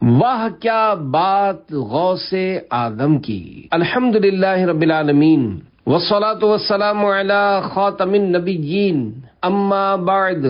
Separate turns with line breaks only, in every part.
واہ کیا بات غوث اعظم کی۔ الحمدللہ رب العالمین والصلاة والسلام علی خاتم النبیین، اما بعد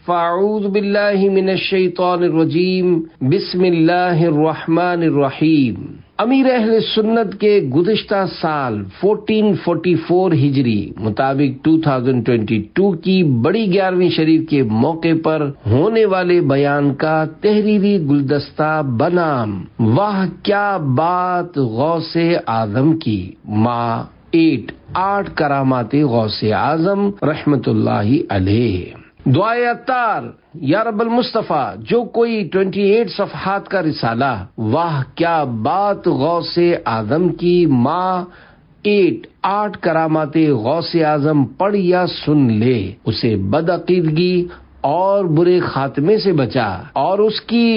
فاعوذ باللہ من الشیطان الرجیم، بسم اللہ الرحمن الرحیم۔ امیر اہل سنت کے گزشتہ سال 1444 ہجری مطابق 2022 کی بڑی 11ویں شریف کے موقع پر ہونے والے بیان کا تحریری گلدستہ بنام واہ کیا بات غوث اعظم کی، ماں 8 کرامات غوث اعظم رحمت اللہ علیہ۔ دعائے عطار، یا رب المصطفیٰ، جو کوئی 28 صفحات کا رسالہ واہ کیا بات غوث اعظم کی ماں 8 کرامات غوث اعظم پڑھ یا سن لے، اسے بدعقیدگی اور برے خاتمے سے بچا اور اس کی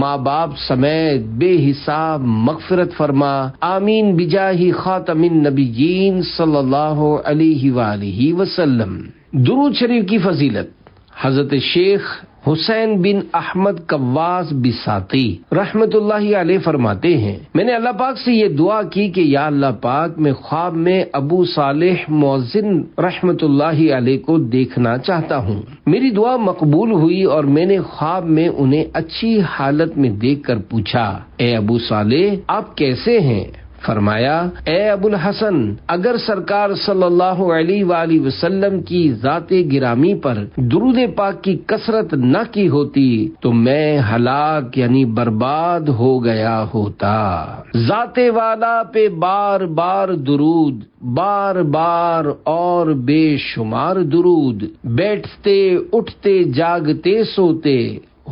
ماں باپ سمیت بے حساب مغفرت فرما، آمین بجاہ خاتم النبیین صلی اللہ علیہ وآلہ وسلم۔ درود شریف کی فضیلت حضرت شیخ حسین بن احمد قواس بساطی رحمت اللہ علیہ فرماتے ہیں، میں نے اللہ پاک سے یہ دعا کی کہ یا اللہ پاک، میں خواب میں ابو صالح مؤذن رحمت اللہ علیہ کو دیکھنا چاہتا ہوں۔ میری دعا مقبول ہوئی اور میں نے خواب میں انہیں اچھی حالت میں دیکھ کر پوچھا، اے ابو صالح، آپ کیسے ہیں؟ فرمایا، اے ابو الحسن، اگر سرکار صلی اللہ علیہ وآلہ وسلم کی ذات گرامی پر درود پاک کی کثرت نہ کی ہوتی تو میں ہلاک یعنی برباد ہو گیا ہوتا۔ ذات والا پہ بار بار درود، بار بار اور بے شمار درود، بیٹھتے اٹھتے جاگتے سوتے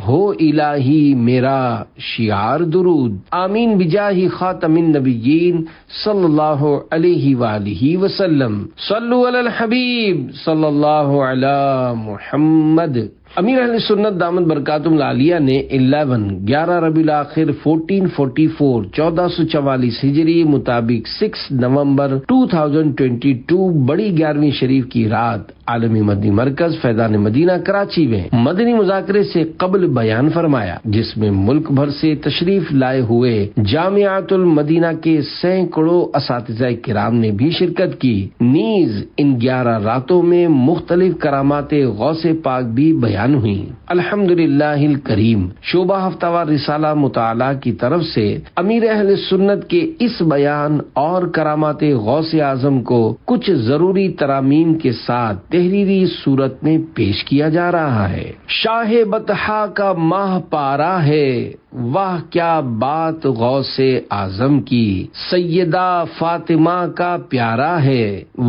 ہو الہی میرا شعار درود، آمین بجاہ خاتم النبیین صلی اللہ علیہ وآلہ وسلم۔ صلو علی الحبیب صلی اللہ علی محمد۔ امیر اہل سنت دامت برکاتہم العالیہ نے 11 ربیع الاخر 1444 1444 ہجری مطابق 6 نومبر 2022 بڑی 11ویں شریف کی رات عالمی مدنی مرکز فیضان مدینہ کراچی میں مدنی مذاکرے سے قبل بیان فرمایا، جس میں ملک بھر سے تشریف لائے ہوئے جامعۃ المدینہ کے سینکڑوں اساتذہ کرام نے بھی شرکت کی، نیز ان 11 راتوں میں مختلف کرامات غوث پاک بھی بیان ہوئی۔ الحمدللہ الکریم شعبہ ہفتہ وار رسالہ مطالعہ کی طرف سے امیر اہل سنت کے اس بیان اور کرامات غوث اعظم کو کچھ ضروری ترامیم کے ساتھ تحریری صورت میں پیش کیا جا رہا ہے۔ شاہ بطحا کا ماہ پارا ہے، واہ کیا بات غوث اعظم کی، سیدہ فاطمہ کا پیارا ہے،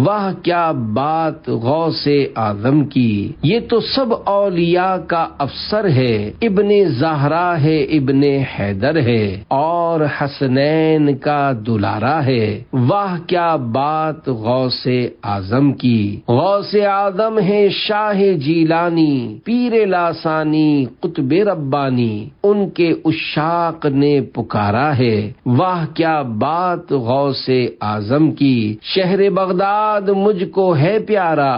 واہ کیا بات غوث اعظم کی، یہ تو سب اولیاء کا افسر ہے، ابن زہرا ہے، ابن حیدر ہے اور حسنین کا دلارا ہے، واہ کیا بات غوث اعظم کی، غوث اعظم ہے شاہ جیلانی، پیر لاسانی، قطب ربانی، ان کے عشاق نے پکارا ہے، واہ کیا بات غوث اعظم کی، شہر بغداد مجھ کو ہے پیارا،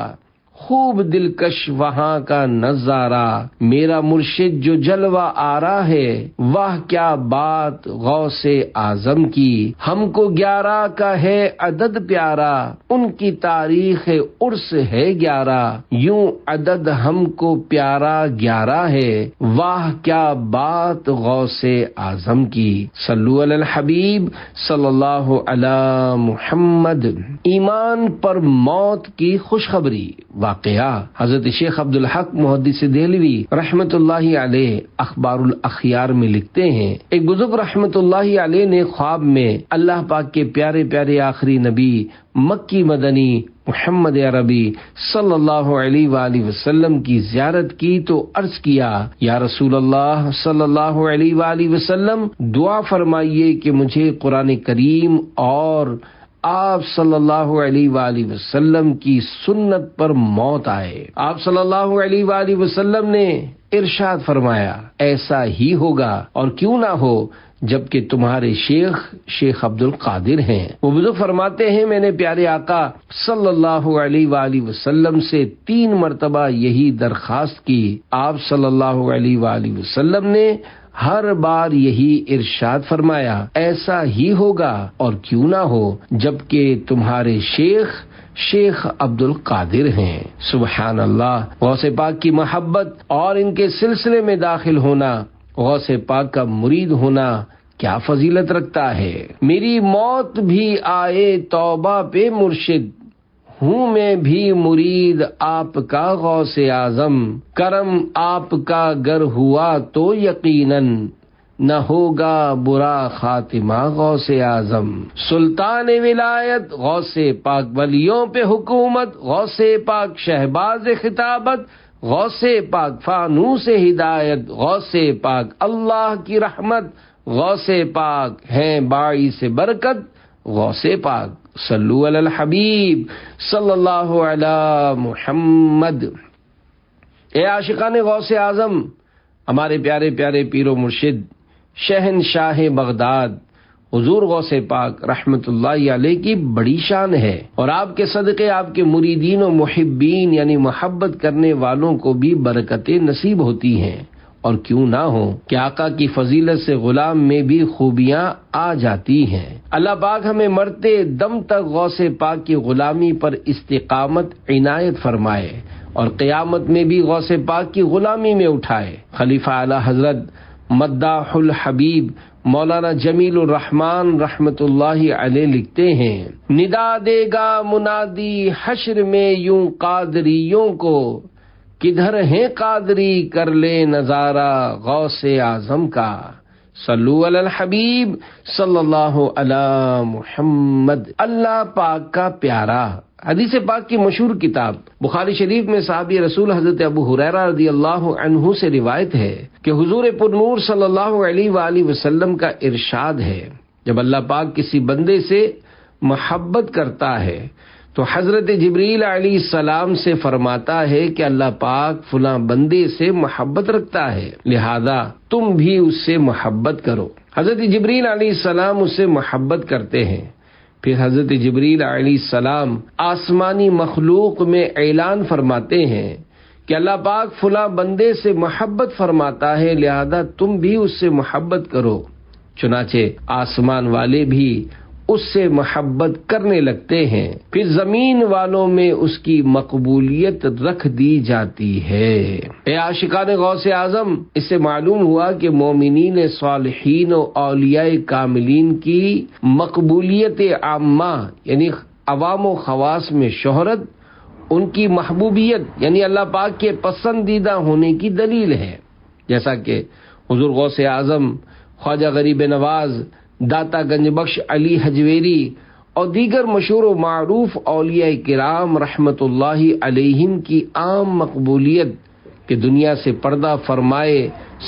خوب دلکش وہاں کا نظارہ، میرا مرشد جو جلوہ آرا ہے، واہ کیا بات غوث اعظم کی، ہم کو 11 کا ہے عدد پیارا، ان کی تاریخ عرس ہے 11، یوں عدد ہم کو پیارا 11 ہے، واہ کیا بات غوث اعظم کی۔ صلو علی الحبیب صلی اللہ علی محمد۔ ایمان پر موت کی خوشخبری۔ واقعہ حضرت شیخ عبدالحق محدث دہلوی رحمت اللہ علیہ اخبار الاخیار میں لکھتے ہیں، ایک بزرگ رحمت اللہ علیہ نے خواب میں اللہ پاک کے پیارے پیارے آخری نبی مکی مدنی محمد عربی صلی اللہ علیہ وآلہ وسلم کی زیارت کی تو عرض کیا، یا رسول اللہ صلی اللہ علیہ وآلہ وسلم، دعا فرمائیے کہ مجھے قرآن کریم اور آپ صلی اللہ علیہ وآلہ وسلم کی سنت پر موت آئے۔ آپ صلی اللہ علیہ وآلہ وسلم نے ارشاد فرمایا، ایسا ہی ہوگا اور کیوں نہ ہو جبکہ تمہارے شیخ عبد القادر ہیں۔ وہ بزرگ فرماتے ہیں، میں نے پیارے آقا صلی اللہ علیہ وآلہ وسلم سے 3 مرتبہ یہی درخواست کی، آپ صلی اللہ علیہ وآلہ وسلم نے ہر بار یہی ارشاد فرمایا، ایسا ہی ہوگا اور کیوں نہ ہو جبکہ تمہارے شیخ عبد القادر ہیں۔ سبحان اللہ، غوث پاک کی محبت اور ان کے سلسلے میں داخل ہونا، غوث پاک کا مرید ہونا کیا فضیلت رکھتا ہے۔ میری موت بھی آئے توبہ پہ مرشد، ہوں میں بھی مرید آپ کا غوث اعظم، کرم آپ کا گر ہوا تو یقیناً نہ ہوگا برا خاتمہ غوث اعظم۔ سلطان ولایت غوث پاک، ولیوں پہ حکومت غوث پاک، شہباز خطابت غوث پاک، فانوس ہدایت غوث پاک، اللہ کی رحمت غوث پاک ہیں، باعث برکت غوث پاک۔ صلو علی الحبیب صلی اللہ علی محمد۔ اے عاشقان غوث اعظم، ہمارے پیارے پیارے پیر و مرشد شہنشاہ بغداد حضور غوث پاک رحمت اللہ علیہ کی بڑی شان ہے، اور آپ کے صدقے آپ کے مریدین و محبین یعنی محبت کرنے والوں کو بھی برکتیں نصیب ہوتی ہیں، اور کیوں نہ ہو کہ آقا کی فضیلت سے غلام میں بھی خوبیاں آ جاتی ہیں۔ اللہ پاک ہمیں مرتے دم تک غوث پاک کی غلامی پر استقامت عنایت فرمائے، اور قیامت میں بھی غوث پاک کی غلامی میں اٹھائے۔ خلیفہ اعلی حضرت مداح الحبیب مولانا جمیل الرحمن رحمت اللہ علیہ لکھتے ہیں، ندا دے گا منادی حشر میں یوں قادریوں کو، کدھر ہیں قادری کر لے نظارہ غوث اعظم کا۔ صلو علی الحبیب صلی اللہ علی محمد۔ اللہ پاک کا پیارا، حدیث پاک کی مشہور کتاب بخاری شریف میں صحابی رسول حضرت ابو ہریرہ رضی اللہ عنہ سے روایت ہے کہ حضور پر نور صلی اللہ علیہ وآلہ وسلم کا ارشاد ہے، جب اللہ پاک کسی بندے سے محبت کرتا ہے تو حضرت جبریل علیہ السلام سے فرماتا ہے کہ اللہ پاک فلاں بندے سے محبت رکھتا ہے، لہذا تم بھی اس سے محبت کرو۔ حضرت جبریل علیہ السلام اس سے محبت کرتے ہیں، پھر حضرت جبریل علیہ السلام آسمانی مخلوق میں اعلان فرماتے ہیں کہ اللہ پاک فلاں بندے سے محبت فرماتا ہے، لہذا تم بھی اس سے محبت کرو۔ چنانچہ آسمان والے بھی اس سے محبت کرنے لگتے ہیں، پھر زمین والوں میں اس کی مقبولیت رکھ دی جاتی ہے۔ اے عاشقان غوث اعظم، اس سے معلوم ہوا کہ مومنین صالحین و اولیاء کاملین کی مقبولیت عامہ یعنی عوام و خواص میں شہرت ان کی محبوبیت یعنی اللہ پاک کے پسندیدہ ہونے کی دلیل ہے، جیسا کہ حضور غوث اعظم، خواجہ غریب نواز، داتا گنج بخش علی حجویری اور دیگر مشہور و معروف اولیاء کرام رحمت اللہ علیہم کی عام مقبولیت کہ دنیا سے پردہ فرمائے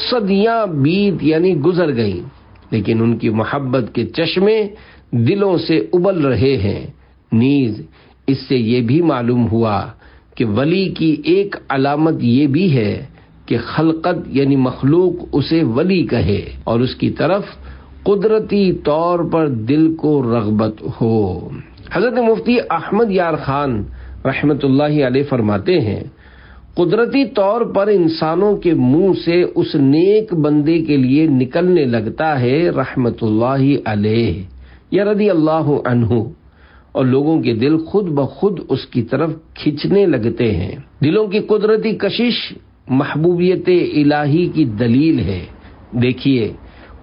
صدیاں بیت یعنی گزر گئیں، لیکن ان کی محبت کے چشمے دلوں سے ابل رہے ہیں۔ نیز اس سے یہ بھی معلوم ہوا کہ ولی کی ایک علامت یہ بھی ہے کہ خلقت یعنی مخلوق اسے ولی کہے اور اس کی طرف قدرتی طور پر دل کو رغبت ہو۔ حضرت مفتی احمد یار خان رحمت اللہ علیہ فرماتے ہیں، قدرتی طور پر انسانوں کے منہ سے اس نیک بندے کے لیے نکلنے لگتا ہے رحمت اللہ علیہ یا رضی اللہ عنہ، اور لوگوں کے دل خود بخود اس کی طرف کھنچنے لگتے ہیں۔ دلوں کی قدرتی کشش محبوبیت الہی کی دلیل ہے۔ دیکھیے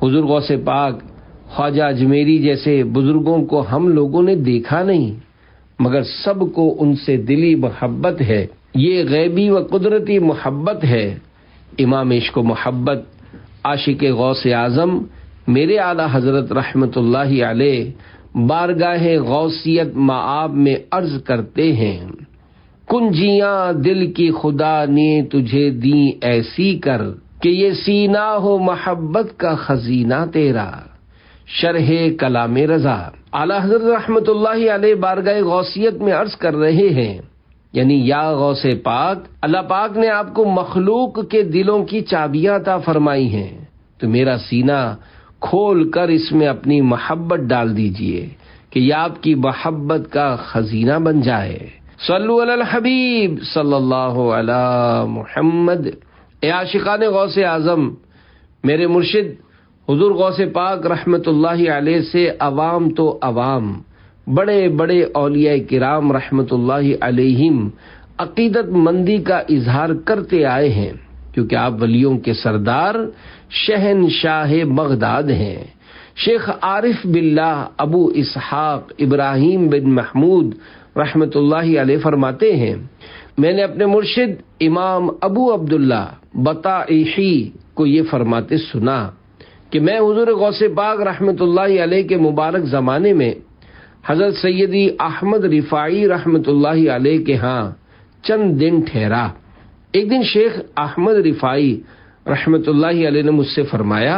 حضور غوث پاک، خواجہ اجمیری جیسے بزرگوں کو ہم لوگوں نے دیکھا نہیں، مگر سب کو ان سے دلی محبت ہے۔ یہ غیبی و قدرتی محبت ہے۔ امام عشق و محبت عاشق غوث اعظم میرے اعلیٰ حضرت رحمت اللہ علیہ بارگاہ غوثیت معاب میں عرض کرتے ہیں، کنجیاں دل کی خدا نے تجھے دیں ایسی کر کہ یہ سینہ ہو محبت کا خزینہ تیرا، شرح کلام رضا۔ اعلیٰ حضرت رحمت اللہ علیہ بارگاہ غوثیت میں عرض کر رہے ہیں، یعنی یا غوث پاک، اللہ پاک نے آپ کو مخلوق کے دلوں کی چابیاں عطا فرمائی ہیں، تو میرا سینہ کھول کر اس میں اپنی محبت ڈال دیجئے کہ یہ آپ کی محبت کا خزینہ بن جائے۔ صلو علی الحبیب صلی اللہ علی محمد۔ اے عاشقان غوث اعظم، میرے مرشد حضور غوث پاک رحمت اللہ علیہ سے عوام تو عوام، بڑے بڑے اولیاء کرام رحمت اللہ علیہم عقیدت مندی کا اظہار کرتے آئے ہیں، کیونکہ آپ ولیوں کے سردار شہنشاہ بغداد ہیں۔ شیخ عارف باللہ ابو اسحاق ابراہیم بن محمود رحمت اللہ علیہ فرماتے ہیں، میں نے اپنے مرشد امام ابو عبداللہ بطائحی کو یہ فرماتے سنا کہ میں حضور غوث پاک رحمت اللہ علیہ کے مبارک زمانے میں حضرت سیدی احمد رفاعی رحمت اللہ علیہ کے ہاں چند دن ٹھہرا۔ ایک دن شیخ احمد رفاعی رحمت اللہ علیہ نے مجھ سے فرمایا،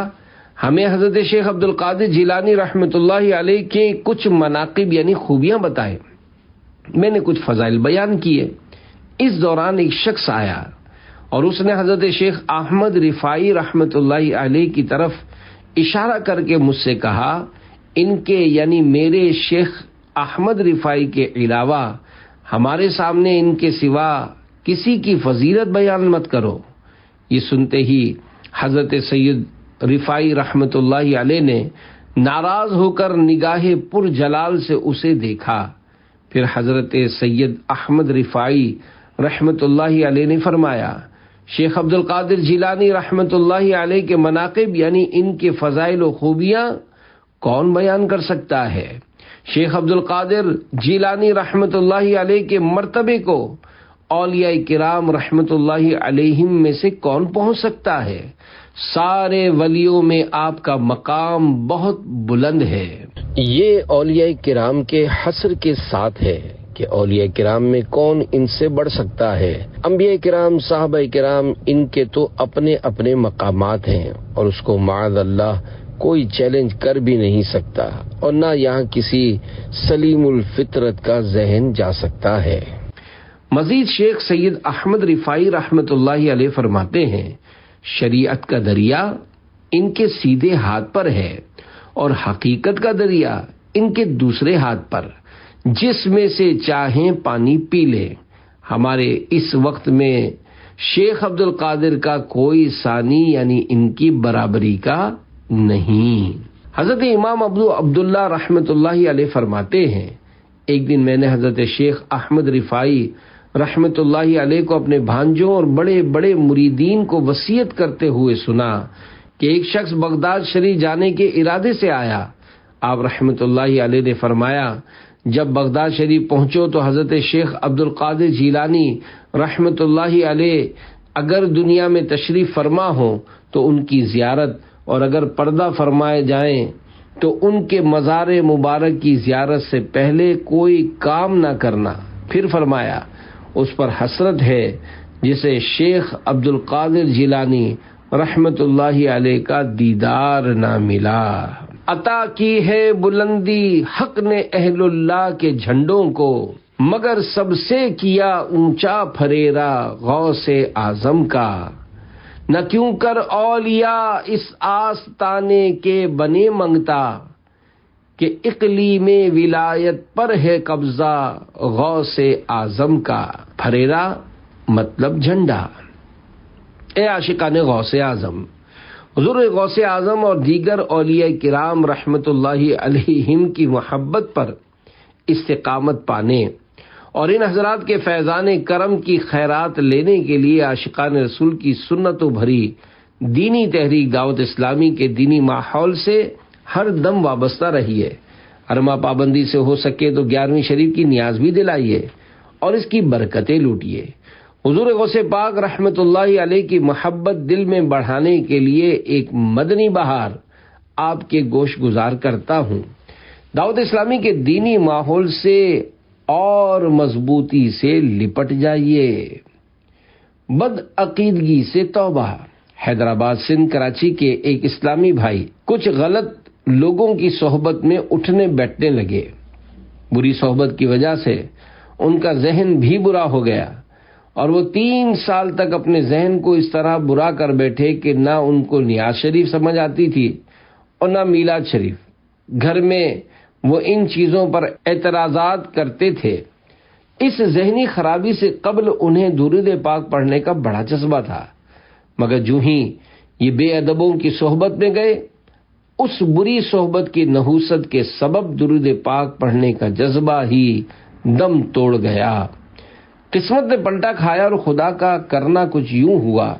ہمیں حضرت شیخ عبد القادر جیلانی رحمت اللہ علیہ کے کچھ مناقب یعنی خوبیاں بتائے۔ میں نے کچھ فضائل بیان کیے۔ اس دوران ایک شخص آیا اور اس نے حضرت شیخ احمد رفاعی رحمت اللہ علیہ کی طرف اشارہ کر کے مجھ سے کہا، ان کے یعنی میرے شیخ احمد رفاعی کے علاوہ ہمارے سامنے ان کے سوا کسی کی فضیلت بیان مت کرو۔ یہ سنتے ہی حضرت سید رفاعی رحمت اللہ علیہ نے ناراض ہو کر نگاہ پر جلال سے اسے دیکھا۔ پھر حضرت سید احمد رفاعی رحمت اللہ علیہ نے فرمایا، شیخ عبد القادر جیلانی رحمت اللہ علیہ کے مناقب یعنی ان کے فضائل و خوبیاں کون بیان کر سکتا ہے؟ شیخ عبد القادر جیلانی رحمت اللہ علیہ کے مرتبے کو اولیاء کرام رحمت اللہ علیہم میں سے کون پہنچ سکتا ہے؟ سارے ولیوں میں آپ کا مقام بہت بلند ہے۔ یہ اولیاء کرام کے حصر کے ساتھ ہے کہ اولیاء کرام میں کون ان سے بڑھ سکتا ہے۔ انبیاء کرام صحابہ کرام ان کے تو اپنے اپنے مقامات ہیں اور اس کو معاذ اللہ کوئی چیلنج کر بھی نہیں سکتا، اور نہ یہاں کسی سلیم الفطرت کا ذہن جا سکتا ہے۔ مزید شیخ سید احمد رفاعی رحمت اللہ علیہ فرماتے ہیں، شریعت کا دریا ان کے سیدھے ہاتھ پر ہے اور حقیقت کا دریا ان کے دوسرے ہاتھ پر، جس میں سے چاہیں پانی پی لیں۔ ہمارے اس وقت میں شیخ عبد القادر کا کوئی ثانی یعنی ان کی برابری کا نہیں۔ حضرت امام ابو عبداللہ رحمت اللہ علیہ فرماتے ہیں، ایک دن میں نے حضرت شیخ احمد رفاعی رحمت اللہ علیہ کو اپنے بھانجوں اور بڑے بڑے مریدین کو وصیت کرتے ہوئے سنا کہ ایک شخص بغداد شریف جانے کے ارادے سے آیا۔ آپ رحمت اللہ علیہ نے فرمایا، جب بغداد شریف پہنچو تو حضرت شیخ عبد القادر جیلانی رحمت اللہ علیہ اگر دنیا میں تشریف فرما ہو تو ان کی زیارت، اور اگر پردہ فرمائے جائیں تو ان کے مزار مبارک کی زیارت سے پہلے کوئی کام نہ کرنا۔ پھر فرمایا، اس پر حسرت ہے جسے شیخ عبد القادر جیلانی رحمت اللہ علیہ کا دیدار نہ ملا۔ عطا کی ہے بلندی حق نے اہل اللہ کے جھنڈوں کو، مگر سب سے کیا اونچا پھریرا غوث اعظم کا۔ نہ کیوں کر اولیاء اس آستانے کے بنے منگتا، کہ اقلیم ولایت پر ہے قبضہ غوث اعظم کا۔ پھریرا مطلب جھنڈا۔ اے عاشقان غوث اعظم، حضور غوث اعظم اور دیگر اولیاء کرام رحمت اللہ علیہم کی محبت پر استقامت پانے اور ان حضرات کے فیضان کرم کی خیرات لینے کے لیے عاشقان رسول کی سنتوں بھری دینی تحریک دعوت اسلامی کے دینی ماحول سے ہر دم وابستہ رہیے۔ حرمہ پابندی سے ہو سکے تو 11ویں شریف کی نیاز بھی دلائیے اور اس کی برکتیں لوٹیے۔ حضور غوث پاک رحمت اللہ علیہ کی محبت دل میں بڑھانے کے لیے ایک مدنی بہار آپ کے گوش گزار کرتا ہوں۔ دعوت اسلامی کے دینی ماحول سے اور مضبوطی سے لپٹ جائیے۔ بد عقیدگی سے توبہ۔ حیدرآباد سندھ کراچی کے ایک اسلامی بھائی کچھ غلط لوگوں کی صحبت میں اٹھنے بیٹھنے لگے۔ بری صحبت کی وجہ سے ان کا ذہن بھی برا ہو گیا اور وہ 3 سال تک اپنے ذہن کو اس طرح برا کر بیٹھے کہ نہ ان کو نیاز شریف سمجھ آتی تھی اور نہ میلاد شریف۔ گھر میں وہ ان چیزوں پر اعتراضات کرتے تھے۔ اس ذہنی خرابی سے قبل انہیں درود پاک پڑھنے کا بڑا جذبہ تھا، مگر جو ہی یہ بے ادبوں کی صحبت میں گئے، اس بری صحبت کی نحوست کے سبب درود پاک پڑھنے کا جذبہ ہی دم توڑ گیا۔ قسمت نے پلٹا کھایا اور خدا کا کرنا کچھ یوں ہوا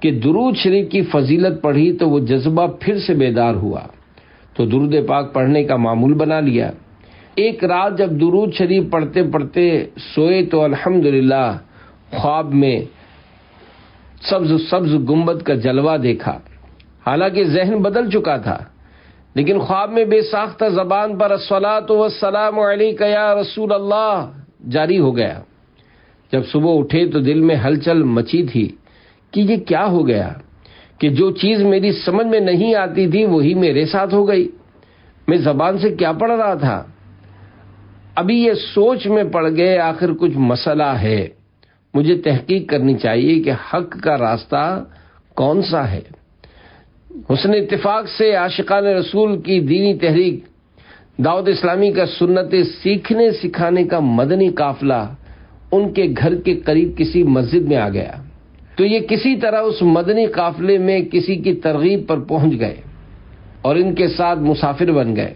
کہ درود شریف کی فضیلت پڑھی تو وہ جذبہ پھر سے بیدار ہوا، تو درود پاک پڑھنے کا معمول بنا لیا۔ ایک رات جب درود شریف پڑھتے پڑھتے سوئے تو الحمدللہ خواب میں سبز سبز گنبد کا جلوہ دیکھا۔ حالانکہ ذہن بدل چکا تھا، لیکن خواب میں بے ساختہ زبان پر الصلاۃ والسلام علیک یا رسول اللہ جاری ہو گیا۔ جب صبح اٹھے تو دل میں ہلچل مچی تھی کہ یہ کیا ہو گیا کہ جو چیز میری سمجھ میں نہیں آتی تھی وہی میرے ساتھ ہو گئی۔ میں زبان سے کیا پڑھ رہا تھا؟ ابھی یہ سوچ میں پڑ گئے آخر کچھ مسئلہ ہے، مجھے تحقیق کرنی چاہیے کہ حق کا راستہ کون سا ہے۔ حسن اتفاق سے عاشقان رسول کی دینی تحریک دعوت اسلامی کا سنتیں سیکھنے سکھانے کا مدنی قافلہ ان کے گھر کے قریب کسی مسجد میں آ گیا، تو یہ کسی طرح اس مدنی قافلے میں کسی کی ترغیب پر پہنچ گئے اور ان کے ساتھ مسافر بن گئے۔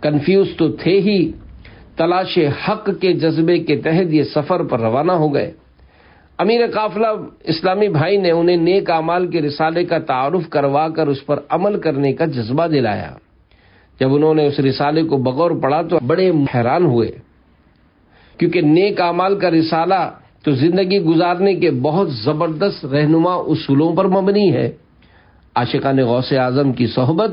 کنفیوز تو تھے ہی، تلاش حق کے جذبے کے تحت یہ سفر پر روانہ ہو گئے۔ امیر قافلہ اسلامی بھائی نے انہیں نیک اعمال کے رسالے کا تعارف کروا کر اس پر عمل کرنے کا جذبہ دلایا۔ جب انہوں نے اس رسالے کو بغور پڑھا تو بڑے حیران ہوئے، کیونکہ نیک اعمال کا رسالہ تو زندگی گزارنے کے بہت زبردست رہنما اصولوں پر مبنی ہے۔ عاشقان غوث اعظم کی صحبت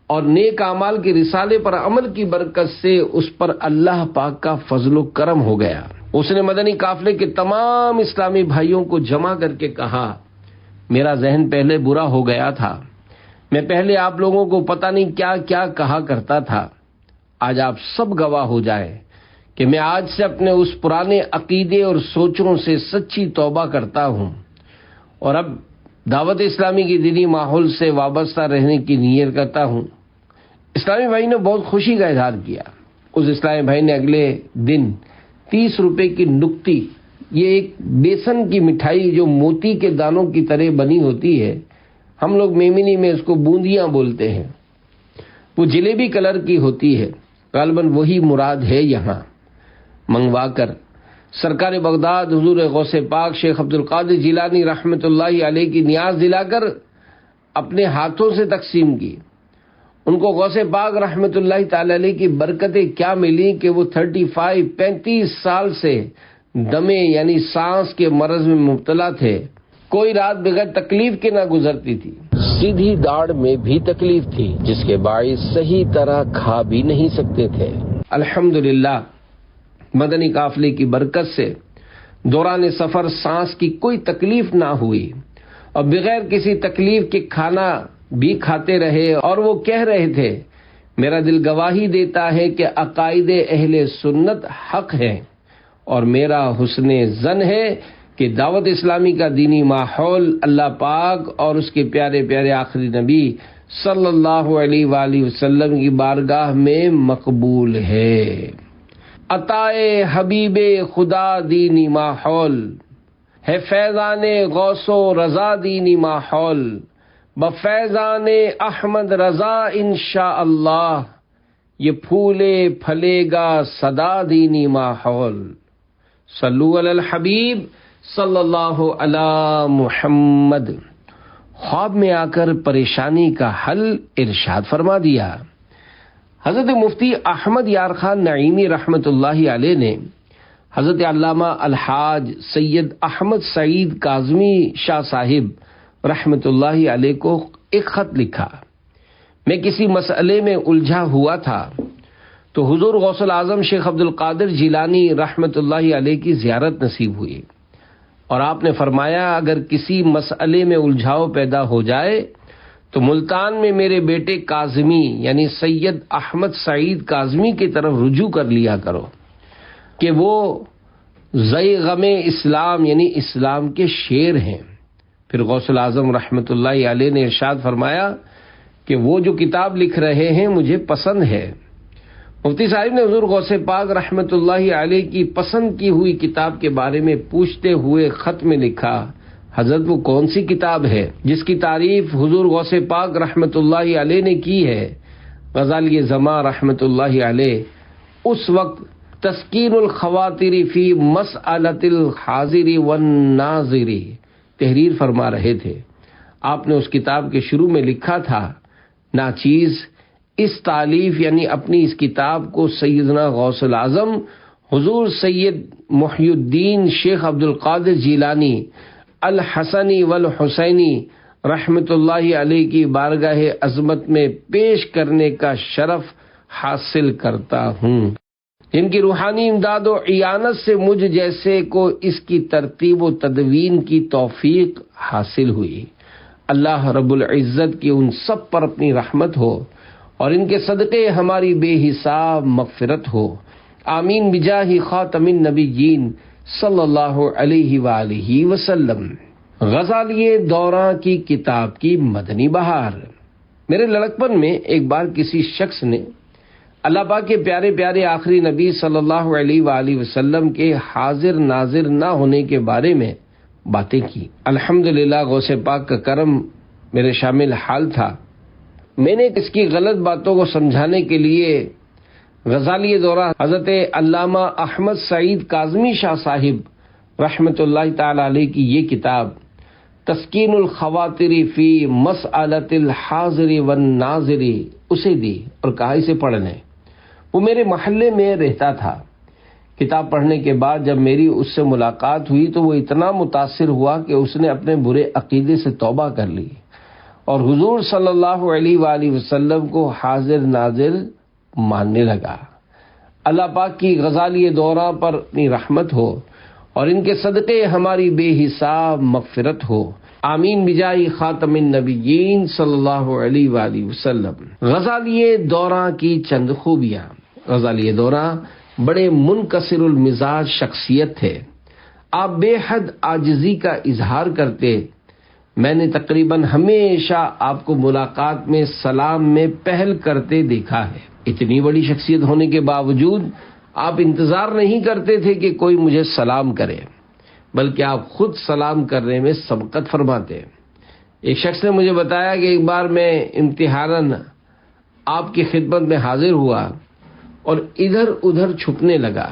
اور نیک اعمال کے رسالے پر عمل کی برکت سے اس پر اللہ پاک کا فضل و کرم ہو گیا۔ اس نے مدنی قافلے کے تمام اسلامی بھائیوں کو جمع کر کے کہا، میرا ذہن پہلے برا ہو گیا تھا، میں پہلے آپ لوگوں کو پتہ نہیں کیا کیا کہا کرتا تھا، آج آپ سب گواہ ہو جائیں کہ میں آج سے اپنے اس پرانے عقیدے اور سوچوں سے سچی توبہ کرتا ہوں اور اب دعوت اسلامی کی دینی ماحول سے وابستہ رہنے کی نیت کرتا ہوں۔ اسلامی بھائی نے بہت خوشی کا اظہار کیا۔ اس اسلامی بھائی نے اگلے دن 30 روپے کی نکتی، یہ ایک بیسن کی مٹھائی جو موتی کے دانوں کی طرح بنی ہوتی ہے، ہم لوگ میمنی میں اس کو بوندیاں بولتے ہیں، وہ جلیبی کلر کی ہوتی ہے، غالباً وہی مراد ہے یہاں، منگوا کر سرکار بغداد حضور غوث پاک شیخ عبد القادر جیلانی رحمۃ اللہ علیہ کی نیاز دلا کر اپنے ہاتھوں سے تقسیم کی۔ ان کو غوث پاک رحمۃ اللہ تعالی علیہ کی برکتیں کیا ملی کہ وہ 35 سال سے دمے یعنی سانس کے مرض میں مبتلا تھے، کوئی رات بغیر تکلیف کے نہ گزرتی تھی، سیدھی داڑھ میں بھی تکلیف تھی جس کے باعث صحیح طرح کھا بھی نہیں سکتے تھے۔ الحمدللہ مدنی قافلے کی برکت سے دوران سفر سانس کی کوئی تکلیف نہ ہوئی اور بغیر کسی تکلیف کے کھانا بھی کھاتے رہے، اور وہ کہہ رہے تھے، میرا دل گواہی دیتا ہے کہ عقائد اہل سنت حق ہے اور میرا حسن ظن ہے کہ دعوت اسلامی کا دینی ماحول اللہ پاک اور اس کے پیارے پیارے آخری نبی صلی اللہ علیہ وآلہ وسلم کی بارگاہ میں مقبول ہے۔ عطائے حبیب خدا دینی ماحول ہے، فیضان غوث و رضا دینی ماحول، بفیضان احمد رضا انشاءاللہ یہ پھولے پھلے گا صدا دینی ماحول۔ صلو علی الحبیب صلی اللہ علی محمد۔ خواب میں آ کر پریشانی کا حل ارشاد فرما دیا۔ حضرت مفتی احمد یار خان نعیمی رحمۃ اللہ علیہ نے حضرت علامہ الحاج سید احمد سعید کاظمی شاہ صاحب رحمۃ اللہ علیہ کو ایک خط لکھا۔ میں کسی مسئلے میں الجھا ہوا تھا تو حضور غوث الاعظم شیخ عبد القادر جیلانی رحمۃ اللہ علیہ کی زیارت نصیب ہوئی، اور آپ نے فرمایا اگر کسی مسئلے میں الجھاؤ پیدا ہو جائے تو ملتان میں میرے بیٹے کاظمی یعنی سید احمد سعید کاظمی کی طرف رجوع کر لیا کرو کہ وہ ذی غم اسلام یعنی اسلام کے شیر ہیں۔ پھر غوث الاعظم رحمۃ اللہ علیہ نے ارشاد فرمایا کہ وہ جو کتاب لکھ رہے ہیں مجھے پسند ہے۔ مفتی صاحب نے حضور غوث پاک رحمۃ اللہ علیہ کی پسند کی ہوئی کتاب کے بارے میں پوچھتے ہوئے خط میں لکھا، حضرت وہ کون سی کتاب ہے جس کی تعریف حضور غوث پاک رحمت اللہ علیہ نے کی ہے؟ غزالی زماں رحمت اللہ علیہ اس وقت تسکین الخواطر فی مسئلۃ الحاضر والناظر تحریر فرما رہے تھے۔ آپ نے اس کتاب کے شروع میں لکھا تھا، ناچیز اس تالیف یعنی اپنی اس کتاب کو سیدنا غوث العظم حضور سید محی الدین شیخ عبد القادر جیلانی الحسنی والحسینی رحمت اللہ علیہ کی بارگاہ عظمت میں پیش کرنے کا شرف حاصل کرتا ہوں، جن کی روحانی امداد و اعانت سے مجھ جیسے کو اس کی ترتیب و تدوین کی توفیق حاصل ہوئی۔ اللہ رب العزت کی ان سب پر اپنی رحمت ہو اور ان کے صدقے ہماری بے حساب مغفرت ہو، آمین بجاہ خاتم النبیین صلی اللہ علیہ وآلہ وسلم۔ غزالی دوراں کی کتاب کی مدنی بہار۔ میرے لڑکپن میں ایک بار کسی شخص نے اللہ پاک کے پیارے پیارے آخری نبی صلی اللہ علیہ وآلہ وسلم کے حاضر ناظر نہ ہونے کے بارے میں باتیں کی۔ الحمدللہ غوث پاک کا کرم میرے شامل حال تھا۔ میں نے اس کی غلط باتوں کو سمجھانے کے لیے غزالی دورہ حضرت علامہ احمد سعید کاظمی شاہ صاحب رحمت اللہ تعالی علیہ کی یہ کتاب تسکین الخواطر فی مسئلۃ الحاضر والناظر اسے دی اور کہا اسے پڑھ لیں۔ وہ میرے محلے میں رہتا تھا۔ کتاب پڑھنے کے بعد جب میری اس سے ملاقات ہوئی تو وہ اتنا متاثر ہوا کہ اس نے اپنے برے عقیدے سے توبہ کر لی اور حضور صلی اللہ علیہ وآلہ وسلم کو حاضر ناظر ماننے لگا۔ اللہ پاک کی غزالی دوراں پر اپنی رحمت ہو اور ان کے صدقے ہماری بے حساب مغفرت ہو، آمین بجاہ خاتم النبیین صلی اللہ علیہ وآلہ وسلم۔ غزالی دوراں کی چند خوبیاں۔ غزالی دوراں بڑے منکسر المزاج شخصیت تھے۔ آپ بے حد عاجزی کا اظہار کرتے۔ میں نے تقریباً ہمیشہ آپ کو ملاقات میں سلام میں پہل کرتے دیکھا ہے۔ اتنی بڑی شخصیت ہونے کے باوجود آپ انتظار نہیں کرتے تھے کہ کوئی مجھے سلام کرے، بلکہ آپ خود سلام کرنے میں سبقت فرماتے۔ ایک شخص نے مجھے بتایا کہ ایک بار میں امتحاناً آپ کی خدمت میں حاضر ہوا اور ادھر ادھر چھپنے لگا۔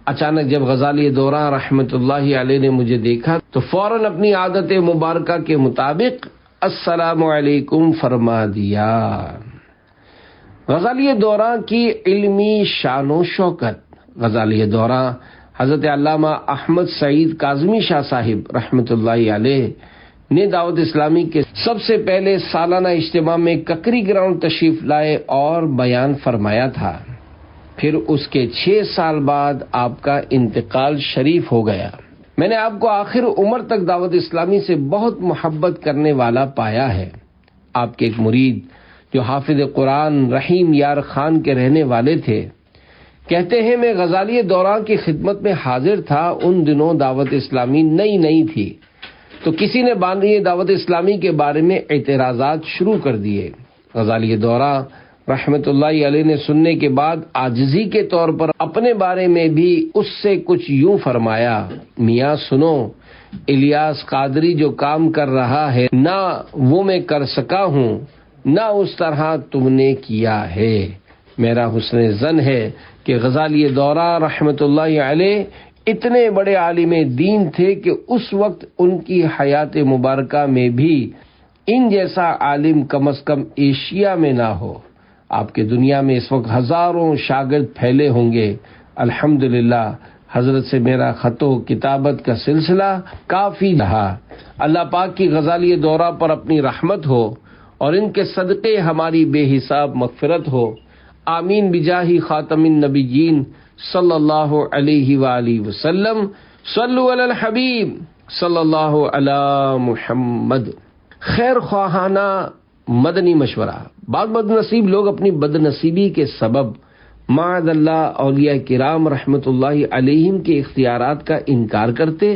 اچانک جب غزالی دوراں رحمت اللہ علیہ نے مجھے دیکھا تو فوراً اپنی عادت مبارکہ کے مطابق السلام علیکم فرما دیا۔ غزالی دوراں کی علمی شان و شوکت۔ غزالی دوراں حضرت علامہ احمد سعید کاظمی شاہ صاحب رحمت اللہ علیہ نے دعوت اسلامی کے سب سے پہلے سالانہ اجتماع میں ککری گراؤنڈ تشریف لائے اور بیان فرمایا تھا۔ پھر اس کے 6 سال بعد آپ کا انتقال شریف ہو گیا۔ میں نے آپ کو آخر عمر تک دعوت اسلامی سے بہت محبت کرنے والا پایا ہے۔ آپ کے ایک مرید جو حافظ قرآن رحیم یار خان کے رہنے والے تھے کہتے ہیں میں غزالی دوراں کی خدمت میں حاضر تھا۔ ان دنوں دعوت اسلامی نئی تھی تو کسی نے بانی دعوت اسلامی کے بارے میں اعتراضات شروع کر دیے۔ غزالی دوراں رحمت اللہ علیہ نے سننے کے بعد عاجزی کے طور پر اپنے بارے میں بھی اس سے کچھ یوں فرمایا، میاں سنو، الیاس قادری جو کام کر رہا ہے نہ وہ میں کر سکا ہوں نہ اس طرح تم نے کیا ہے۔ میرا حسن ظن ہے کہ غزالی دوراں رحمت اللہ علیہ اتنے بڑے عالم دین تھے کہ اس وقت ان کی حیات مبارکہ میں بھی ان جیسا عالم کم از کم ایشیا میں نہ ہو۔ آپ کے دنیا میں اس وقت ہزاروں شاگرد پھیلے ہوں گے۔ الحمدللہ حضرت سے میرا خط و کتابت کا سلسلہ کافی رہا۔ اللہ پاک کی غزالی دوراں پر اپنی رحمت ہو اور ان کے صدقے ہماری بے حساب مغفرت ہو، آمین بجاہ خاتم النبیین صلی اللہ علیہ وآلہ وسلم۔ صلو علی الحبیب صلی اللہ علی محمد۔ خیر خواہانہ مدنی مشورہ۔ بعض بد نصیب لوگ اپنی بد نصیبی کے سبب معاذ اللہ اولیاء کرام رحمت اللہ علیہم کے اختیارات کا انکار کرتے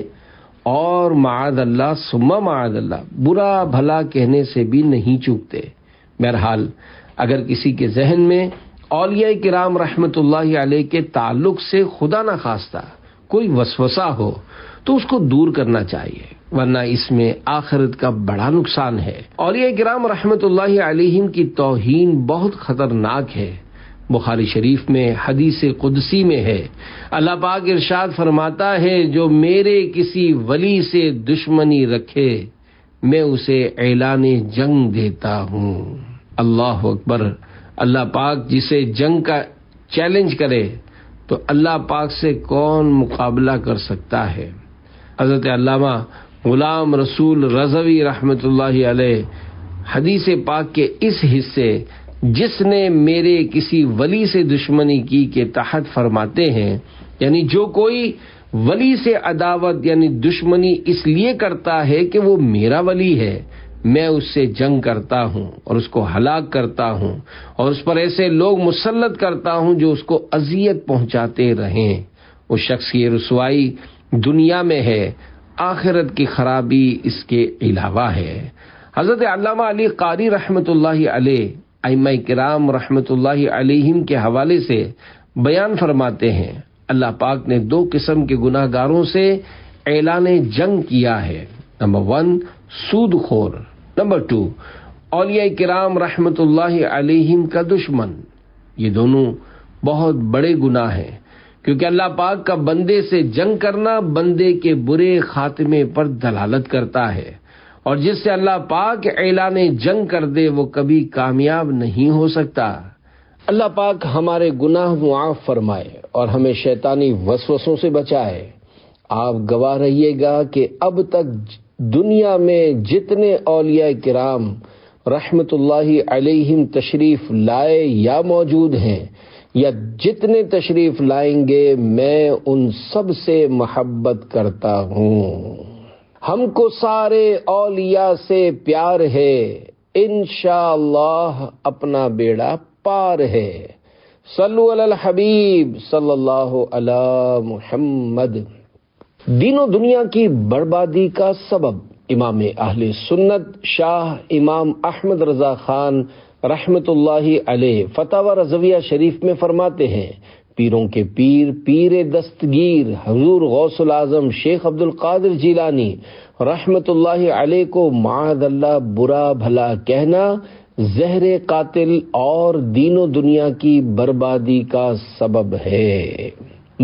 اور معاذ اللہ ثم معاذ اللہ برا بھلا کہنے سے بھی نہیں چوکتے۔ بہرحال اگر کسی کے ذہن میں اولیاء کرام رحمت اللہ علیہ کے تعلق سے خدا نخواستہ کوئی وسوسہ ہو تو اس کو دور کرنا چاہیے۔ ورنہ اس میں آخرت کا بڑا نقصان ہے۔ اولیاء کرام رحمت اللہ علیہم کی توہین بہت خطرناک ہے۔ بخاری شریف میں حدیث قدسی میں ہے، اللہ پاک ارشاد فرماتا ہے، جو میرے کسی ولی سے دشمنی رکھے میں اسے اعلان جنگ دیتا ہوں۔ اللہ اکبر۔ اللہ پاک جسے جنگ کا چیلنج کرے تو اللہ پاک سے کون مقابلہ کر سکتا ہے۔ حضرت علامہ غلام رسول رضوی رحمت اللہ علیہ حدیث پاک کے اس حصے جس نے میرے کسی ولی سے دشمنی کی کے تحت فرماتے ہیں، یعنی جو کوئی ولی سے عداوت یعنی دشمنی اس لیے کرتا ہے کہ وہ میرا ولی ہے، میں اس سے جنگ کرتا ہوں اور اس کو ہلاک کرتا ہوں اور اس پر ایسے لوگ مسلط کرتا ہوں جو اس کو اذیت پہنچاتے رہیں۔ اس شخص کی رسوائی دنیا میں ہے، آخرت کی خرابی اس کے علاوہ ہے۔ حضرت علامہ علی قاری رحمت اللہ علیہ ائمہ کرام رحمت اللہ علیہم کے حوالے سے بیان فرماتے ہیں، اللہ پاک نے دو قسم کے گناہ گاروں سے اعلان جنگ کیا ہے۔ نمبر 1 سود خور، نمبر 2 اولیاء کرام رحمت اللہ علیہم کا دشمن۔ یہ دونوں بہت بڑے گناہ ہیں، کیونکہ اللہ پاک کا بندے سے جنگ کرنا بندے کے برے خاتمے پر دلالت کرتا ہے، اور جس سے اللہ پاک اعلان جنگ کر دے وہ کبھی کامیاب نہیں ہو سکتا۔ اللہ پاک ہمارے گناہ معاف فرمائے اور ہمیں شیطانی وسوسوں سے بچائے۔ آپ گواہ رہیے گا کہ اب تک دنیا میں جتنے اولیاء کرام رحمت اللہ علیہم تشریف لائے یا موجود ہیں یا جتنے تشریف لائیں گے، میں ان سب سے محبت کرتا ہوں۔ ہم کو سارے اولیاء سے پیار ہے، انشاءاللہ اپنا بیڑا پار ہے۔ صلو علی الحبیب صلی اللہ علی محمد۔ دین و دنیا کی بربادی کا سبب امام اہل سنت شاہ امام احمد رضا خان رحمت اللہ علیہ فتاوی رضویہ شریف میں فرماتے ہیں، پیروں کے پیر، پیر دستگیر حضور غوث العظم شیخ عبد القادر جیلانی رحمت اللہ علیہ کو معاذ اللہ برا بھلا کہنا زہر قاتل اور دین و دنیا کی بربادی کا سبب ہے۔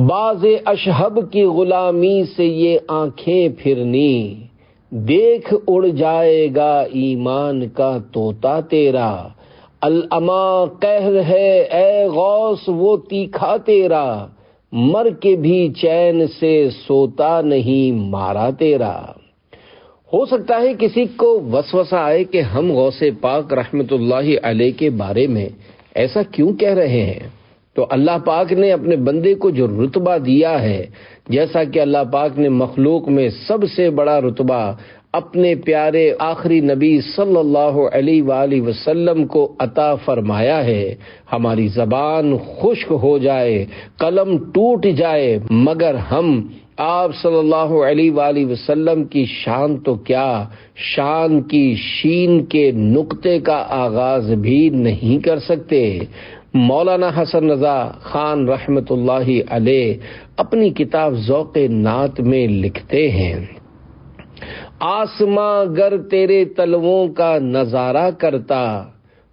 باز اشہب کی غلامی سے یہ آنکھیں پھرنی، دیکھ اڑ جائے گا ایمان کا طوطا تیرا، الاما قہر ہے اے غوث وہ تیکھا تیرا، مر کے بھی چین سے سوتا نہیں مارا تیرا۔ ہو سکتا ہے کسی کو وسوسہ آئے کہ ہم غوث پاک رحمت اللہ علیہ کے بارے میں ایسا کیوں کہہ رہے ہیں؟ تو اللہ پاک نے اپنے بندے کو جو رتبہ دیا ہے، جیسا کہ اللہ پاک نے مخلوق میں سب سے بڑا رتبہ اپنے پیارے آخری نبی صلی اللہ علیہ وآلہ وسلم کو عطا فرمایا ہے، ہماری زبان خشک ہو جائے، قلم ٹوٹ جائے، مگر ہم آپ صلی اللہ علیہ وآلہ وسلم کی شان تو کیا، شان کی شین کے نقطے کا آغاز بھی نہیں کر سکتے۔ مولانا حسن رضا خان رحمت اللہ علیہ اپنی کتاب ذوق نعت میں لکھتے ہیں، آسماں گر تیرے تلووں کا نظارہ کرتا،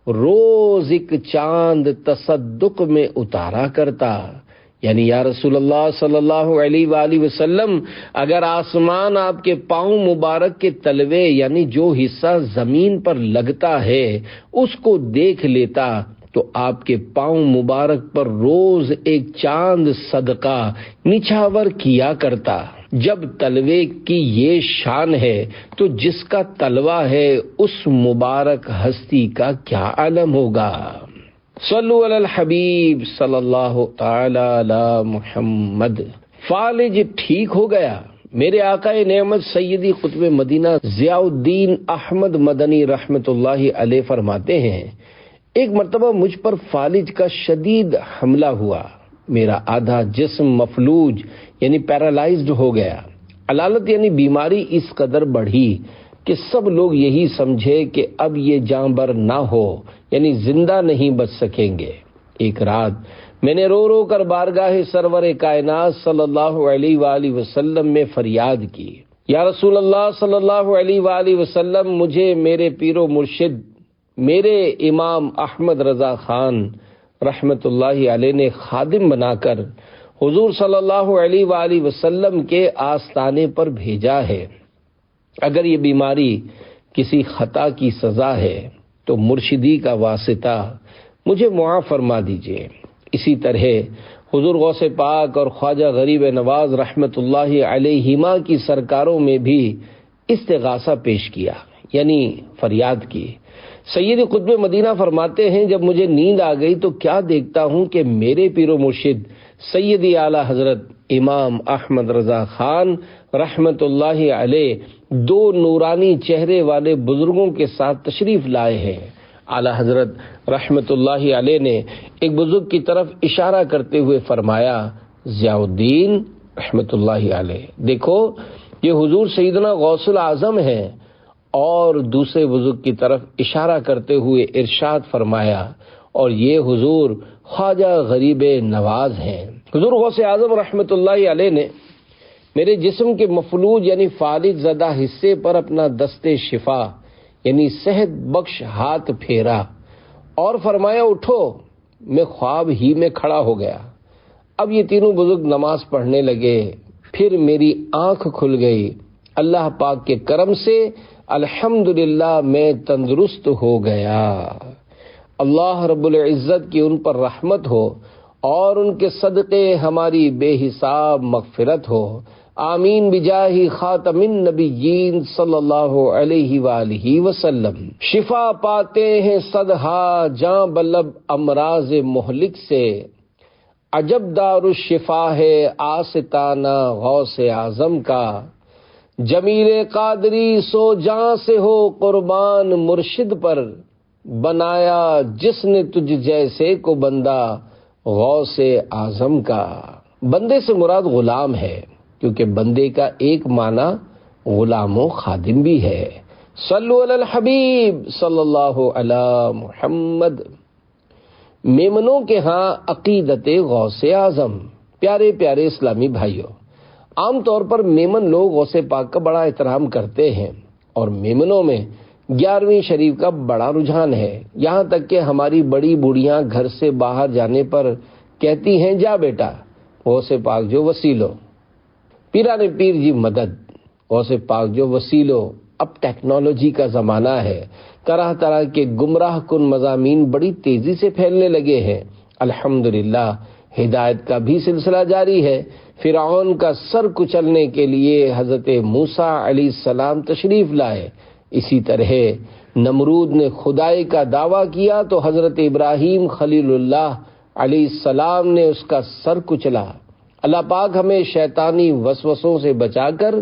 روز ایک چاند تصدق میں اتارا کرتا۔ یعنی یا رسول اللہ صلی اللہ علیہ وآلہ وسلم، اگر آسمان آپ کے پاؤں مبارک کے تلوے یعنی جو حصہ زمین پر لگتا ہے اس کو دیکھ لیتا تو آپ کے پاؤں مبارک پر روز ایک چاند صدقہ نچھاور کیا کرتا۔ جب تلوے کی یہ شان ہے تو جس کا تلوہ ہے اس مبارک ہستی کا کیا عالم ہوگا۔ صلو علی الحبیب صلی اللہ تعالی علی محمد۔ فالج ٹھیک ہو گیا۔ میرے آقا نعمت سیدی قطب مدینہ ضیاء الدین احمد مدنی رحمت اللہ علیہ فرماتے ہیں، ایک مرتبہ مجھ پر فالج کا شدید حملہ ہوا، میرا آدھا جسم مفلوج یعنی پیرالائزڈ ہو گیا۔ علالت یعنی بیماری اس قدر بڑھی کہ سب لوگ یہی سمجھے کہ اب یہ جاں بر نہ ہو، یعنی زندہ نہیں بچ سکیں گے۔ ایک رات میں نے رو رو کر بارگاہ سرور کائنات صلی اللہ علیہ وآلہ وسلم میں فریاد کی، یا رسول اللہ صلی اللہ علیہ وآلہ وسلم، مجھے میرے پیر و مرشد میرے امام احمد رضا خان رحمت اللہ علیہ نے خادم بنا کر حضور صلی اللہ علیہ وآلہ وسلم کے آستانے پر بھیجا ہے۔ اگر یہ بیماری کسی خطا کی سزا ہے تو مرشدی کا واسطہ مجھے معاف فرما دیجیے۔ اسی طرح حضور غوث پاک اور خواجہ غریب نواز رحمت اللہ علیہما کی سرکاروں میں بھی استغاثہ پیش کیا، یعنی فریاد کی۔ سید قطب مدینہ فرماتے ہیں، جب مجھے نیند آ گئی تو کیا دیکھتا ہوں کہ میرے پیر و مرشد سیدی اعلی حضرت امام احمد رضا خان رحمت اللہ علیہ دو نورانی چہرے والے بزرگوں کے ساتھ تشریف لائے ہیں۔ اعلی حضرت رحمت اللہ علیہ نے ایک بزرگ کی طرف اشارہ کرتے ہوئے فرمایا، ضیاء الدین رحمت اللہ علیہ، دیکھو یہ حضور سیدنا غوث العظم ہیں، اور دوسرے بزرگ کی طرف اشارہ کرتے ہوئے ارشاد فرمایا، اور یہ حضور خواجہ غریب نواز ہیں۔ حضور غوث اعظم رحمت اللہ علیہ نے میرے جسم کے مفلوج یعنی فالج زدہ حصے پر اپنا دست شفا یعنی صحت بخش ہاتھ پھیرا اور فرمایا، اٹھو۔ میں خواب ہی میں کھڑا ہو گیا۔ اب یہ تینوں بزرگ نماز پڑھنے لگے، پھر میری آنکھ کھل گئی۔ اللہ پاک کے کرم سے الحمدللہ میں تندرست ہو گیا۔ اللہ رب العزت کی ان پر رحمت ہو اور ان کے صدقے ہماری بے حساب مغفرت ہو، آمین بجاہ خاتم النبیین صلی اللہ علیہ وآلہ وسلم۔ شفا پاتے ہیں صدہا جاں بلب امراض مہلک سے، عجب دار الشفا ہے آستانہ غوث اعظم کا، جمیل قادری سو جاں سے ہو قربان مرشد پر، بنایا جس نے تجھ جیسے کو بندہ غوث اعظم کا۔ بندے سے مراد غلام ہے، کیونکہ بندے کا ایک معنی غلام و خادم بھی ہے۔ صلو علی الحبیب صلی اللہ علی محمد۔ میمنوں کے ہاں عقیدت غوث اعظم۔ پیارے پیارے اسلامی بھائیوں، عام طور پر میمن لوگ غوث پاک کا بڑا احترام کرتے ہیں، اور میمنوں میں 11ویں شریف کا بڑا رجحان ہے، یہاں تک کہ ہماری بڑی بوڑھیاں گھر سے باہر جانے پر کہتی ہیں، جا بیٹا غوث پاک جو وسیلو، پیران پیر جی مدد، غوث پاک جو وسیلو۔ اب ٹیکنالوجی کا زمانہ ہے، طرح طرح کے گمراہ کن مضامین بڑی تیزی سے پھیلنے لگے ہیں۔ الحمدللہ ہدایت کا بھی سلسلہ جاری ہے۔ فرعون کا سر کچلنے کے لیے حضرت موسیٰ علیہ السلام تشریف لائے، اسی طرح نمرود نے خدائی کا دعویٰ کیا تو حضرت ابراہیم خلیل اللہ علیہ السلام نے اس کا سر کچلا۔ اللہ پاک ہمیں شیطانی وسوسوں سے بچا کر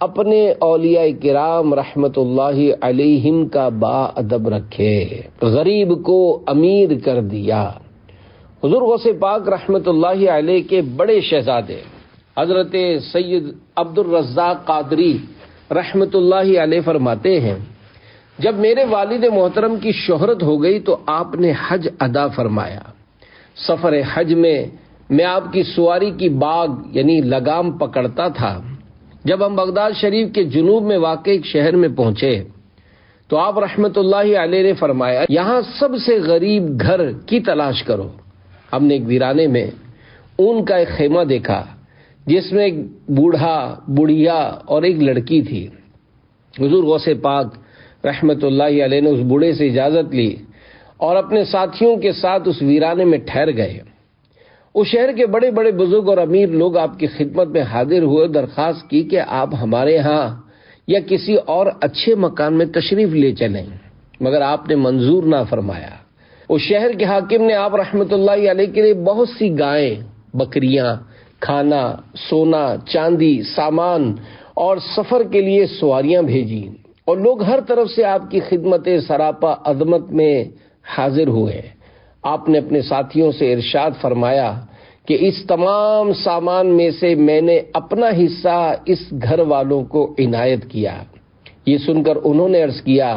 اپنے اولیاء کرام رحمت اللہ علیہم کا با ادب رکھے۔ غریب کو امیر کر دیا۔ حضور غوث پاک رحمت اللہ علیہ کے بڑے شہزادے حضرت سید عبد الرزاق قادری رحمت اللہ علیہ فرماتے ہیں، جب میرے والد محترم کی شہرت ہو گئی تو آپ نے حج ادا فرمایا۔ سفر حج میں آپ کی سواری کی باغ یعنی لگام پکڑتا تھا۔ جب ہم بغداد شریف کے جنوب میں واقع ایک شہر میں پہنچے تو آپ رحمت اللہ علیہ نے فرمایا، یہاں سب سے غریب گھر کی تلاش کرو۔ ہم نے ایک ویرانے میں اون کا ایک خیمہ دیکھا جس میں ایک بوڑھا، بڑھیا اور ایک لڑکی تھی۔ حضور غوث پاک رحمت اللہ علیہ نے اس بوڑھے سے اجازت لی اور اپنے ساتھیوں کے ساتھ اس ویرانے میں ٹھہر گئے۔ اس شہر کے بڑے بڑے بزرگ اور امیر لوگ آپ کی خدمت میں حاضر ہوئے، درخواست کی کہ آپ ہمارے ہاں یا کسی اور اچھے مکان میں تشریف لے چلیں، مگر آپ نے منظور نہ فرمایا۔ اس شہر کے حاکم نے آپ رحمت اللہ علیہ کے لیے بہت سی گائیں، بکریاں، کھانا، سونا، چاندی، سامان اور سفر کے لیے سواریاں بھیجی، اور لوگ ہر طرف سے آپ کی خدمت سراپا عظمت میں حاضر ہوئے۔ آپ نے اپنے ساتھیوں سے ارشاد فرمایا کہ اس تمام سامان میں سے میں نے اپنا حصہ اس گھر والوں کو عنایت کیا۔ یہ سن کر انہوں نے عرض کیا،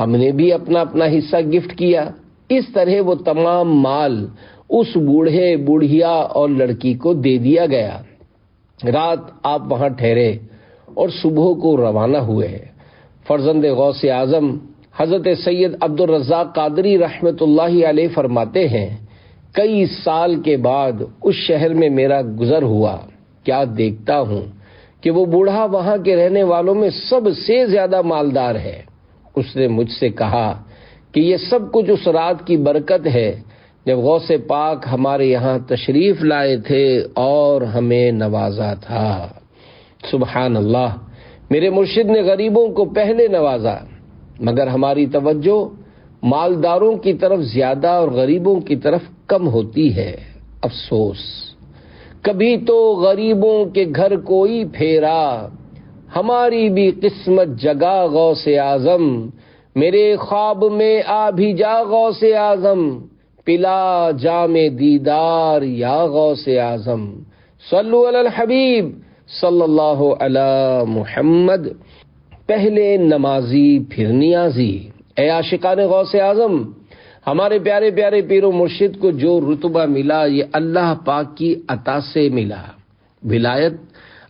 ہم نے بھی اپنا حصہ گفٹ کیا۔ اس طرح وہ تمام مال اس بوڑھے، بوڑھیا اور لڑکی کو دے دیا گیا۔ رات آپ وہاں ٹھہرے اور صبح کو روانہ ہوئے۔ فرزند غوث اعظم حضرت سید عبدالرزاق قادری رحمۃ اللہ علیہ فرماتے ہیں، کئی سال کے بعد اس شہر میں میرا گزر ہوا، کیا دیکھتا ہوں کہ وہ بوڑھا وہاں کے رہنے والوں میں سب سے زیادہ مالدار ہے۔ اس نے مجھ سے کہا کہ یہ سب کچھ اس رات کی برکت ہے جب غوث پاک ہمارے یہاں تشریف لائے تھے اور ہمیں نوازا تھا۔ سبحان اللہ، میرے مرشد نے غریبوں کو پہلے نوازا، مگر ہماری توجہ مالداروں کی طرف زیادہ اور غریبوں کی طرف کم ہوتی ہے۔ افسوس، کبھی تو غریبوں کے گھر کوئی پھیرا، ہماری بھی قسمت جگا غوث اعظم، میرے خواب میں آ بھی جا غوث اعظم، پلا جام دیدار یا غوث اعظم، صلو علی الحبیب صلی اللہ علی محمد۔ پہلے نمازی پھر نیازی، اے عاشقان غوث اعظم، ہمارے پیارے پیارے پیر و مرشد کو جو رتبہ ملا یہ اللہ پاک کی عطا سے ملا۔ ولایت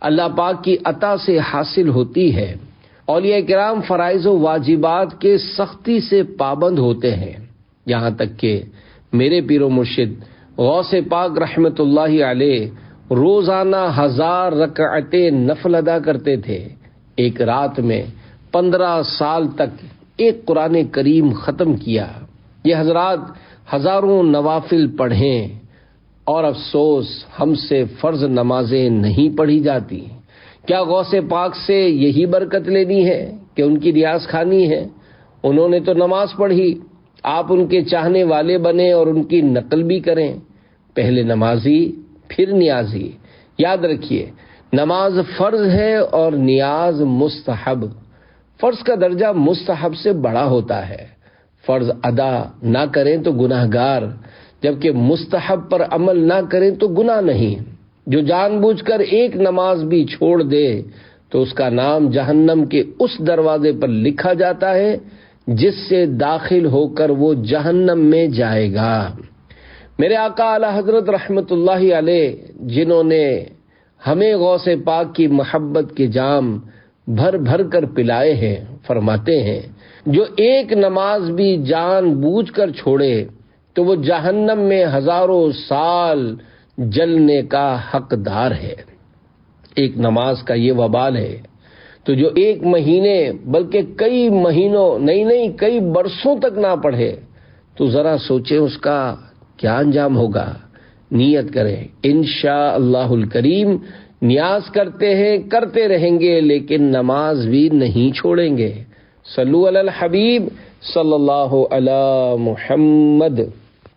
اللہ پاک کی عطا سے حاصل ہوتی ہے۔ اولیاء کرام فرائض و واجبات کے سختی سے پابند ہوتے ہیں، یہاں تک کہ میرے پیر و مرشد غوث پاک رحمت اللہ علیہ روزانہ 1000 رکعتیں نفل ادا کرتے تھے۔ ایک رات میں 15 سال تک ایک قرآن کریم ختم کیا۔ یہ حضرات ہزاروں نوافل پڑھیں، اور افسوس ہم سے فرض نمازیں نہیں پڑھی جاتی۔ کیا غوث پاک سے یہی برکت لینی ہے کہ ان کی ریاض خانی ہے؟ انہوں نے تو نماز پڑھی، آپ ان کے چاہنے والے بنے اور ان کی نقل بھی کریں۔ پہلے نمازی پھر نیازی۔ یاد رکھیے، نماز فرض ہے اور نیاز مستحب۔ فرض کا درجہ مستحب سے بڑا ہوتا ہے۔ فرض ادا نہ کریں تو گناہگار، جبکہ مستحب پر عمل نہ کریں تو گناہ نہیں۔ جو جان بوجھ کر ایک نماز بھی چھوڑ دے تو اس کا نام جہنم کے اس دروازے پر لکھا جاتا ہے جس سے داخل ہو کر وہ جہنم میں جائے گا۔ میرے آقا اعلی حضرت رحمت اللہ علیہ، جنہوں نے ہمیں غوث پاک کی محبت کے جام بھر بھر کر پلائے ہیں، فرماتے ہیں جو ایک نماز بھی جان بوجھ کر چھوڑے تو وہ جہنم میں ہزاروں سال جلنے کا حقدار ہے۔ ایک نماز کا یہ وبال ہے، تو جو ایک مہینے بلکہ کئی مہینوں نہیں کئی برسوں تک نہ پڑھے تو ذرا سوچیں اس کا کیا انجام ہوگا۔ نیت کریں، انشاءاللہ الکریم نیاز کرتے رہیں گے، لیکن نماز بھی نہیں چھوڑیں گے۔ صلو علی الحبیب صلی اللہ علی محمد۔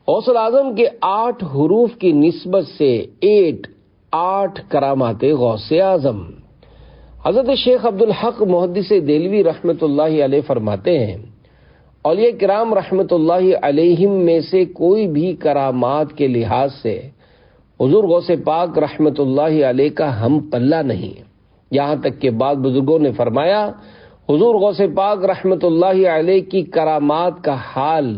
غوث اعظم کے 8 حروف کی نسبت سے 8 کرامات غوث اعظم۔ حضرت شیخ عبدالحق محدث دہلوی رحمت اللہ علیہ فرماتے ہیں، اولیاء کرام رحمت اللہ علیہم میں سے کوئی بھی کرامات کے لحاظ سے حضور غوث پاک رحمت اللہ علیہ کا ہم پلہ نہیں۔ یہاں تک کہ بعض بزرگوں نے فرمایا حضور غوث پاک رحمت اللہ علیہ کی کرامات کا حال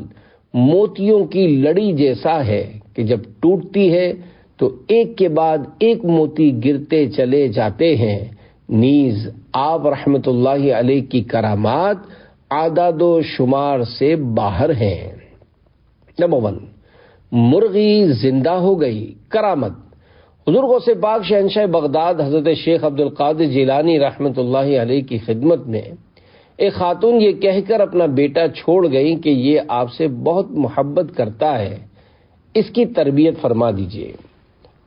موتیوں کی لڑی جیسا ہے کہ جب ٹوٹتی ہے تو ایک کے بعد ایک موتی گرتے چلے جاتے ہیں۔ نیز آپ رحمت اللہ علیہ کی کرامات اعداد و شمار سے باہر ہیں۔ نمبر 1، مرغی زندہ ہو گئی، کرامت۔ حضور غوث پاک شہنشاہ بغداد حضرت شیخ عبدالقادر جیلانی رحمت اللہ علیہ کی خدمت میں ایک خاتون یہ کہہ کر اپنا بیٹا چھوڑ گئی کہ یہ آپ سے بہت محبت کرتا ہے، اس کی تربیت فرما دیجیے۔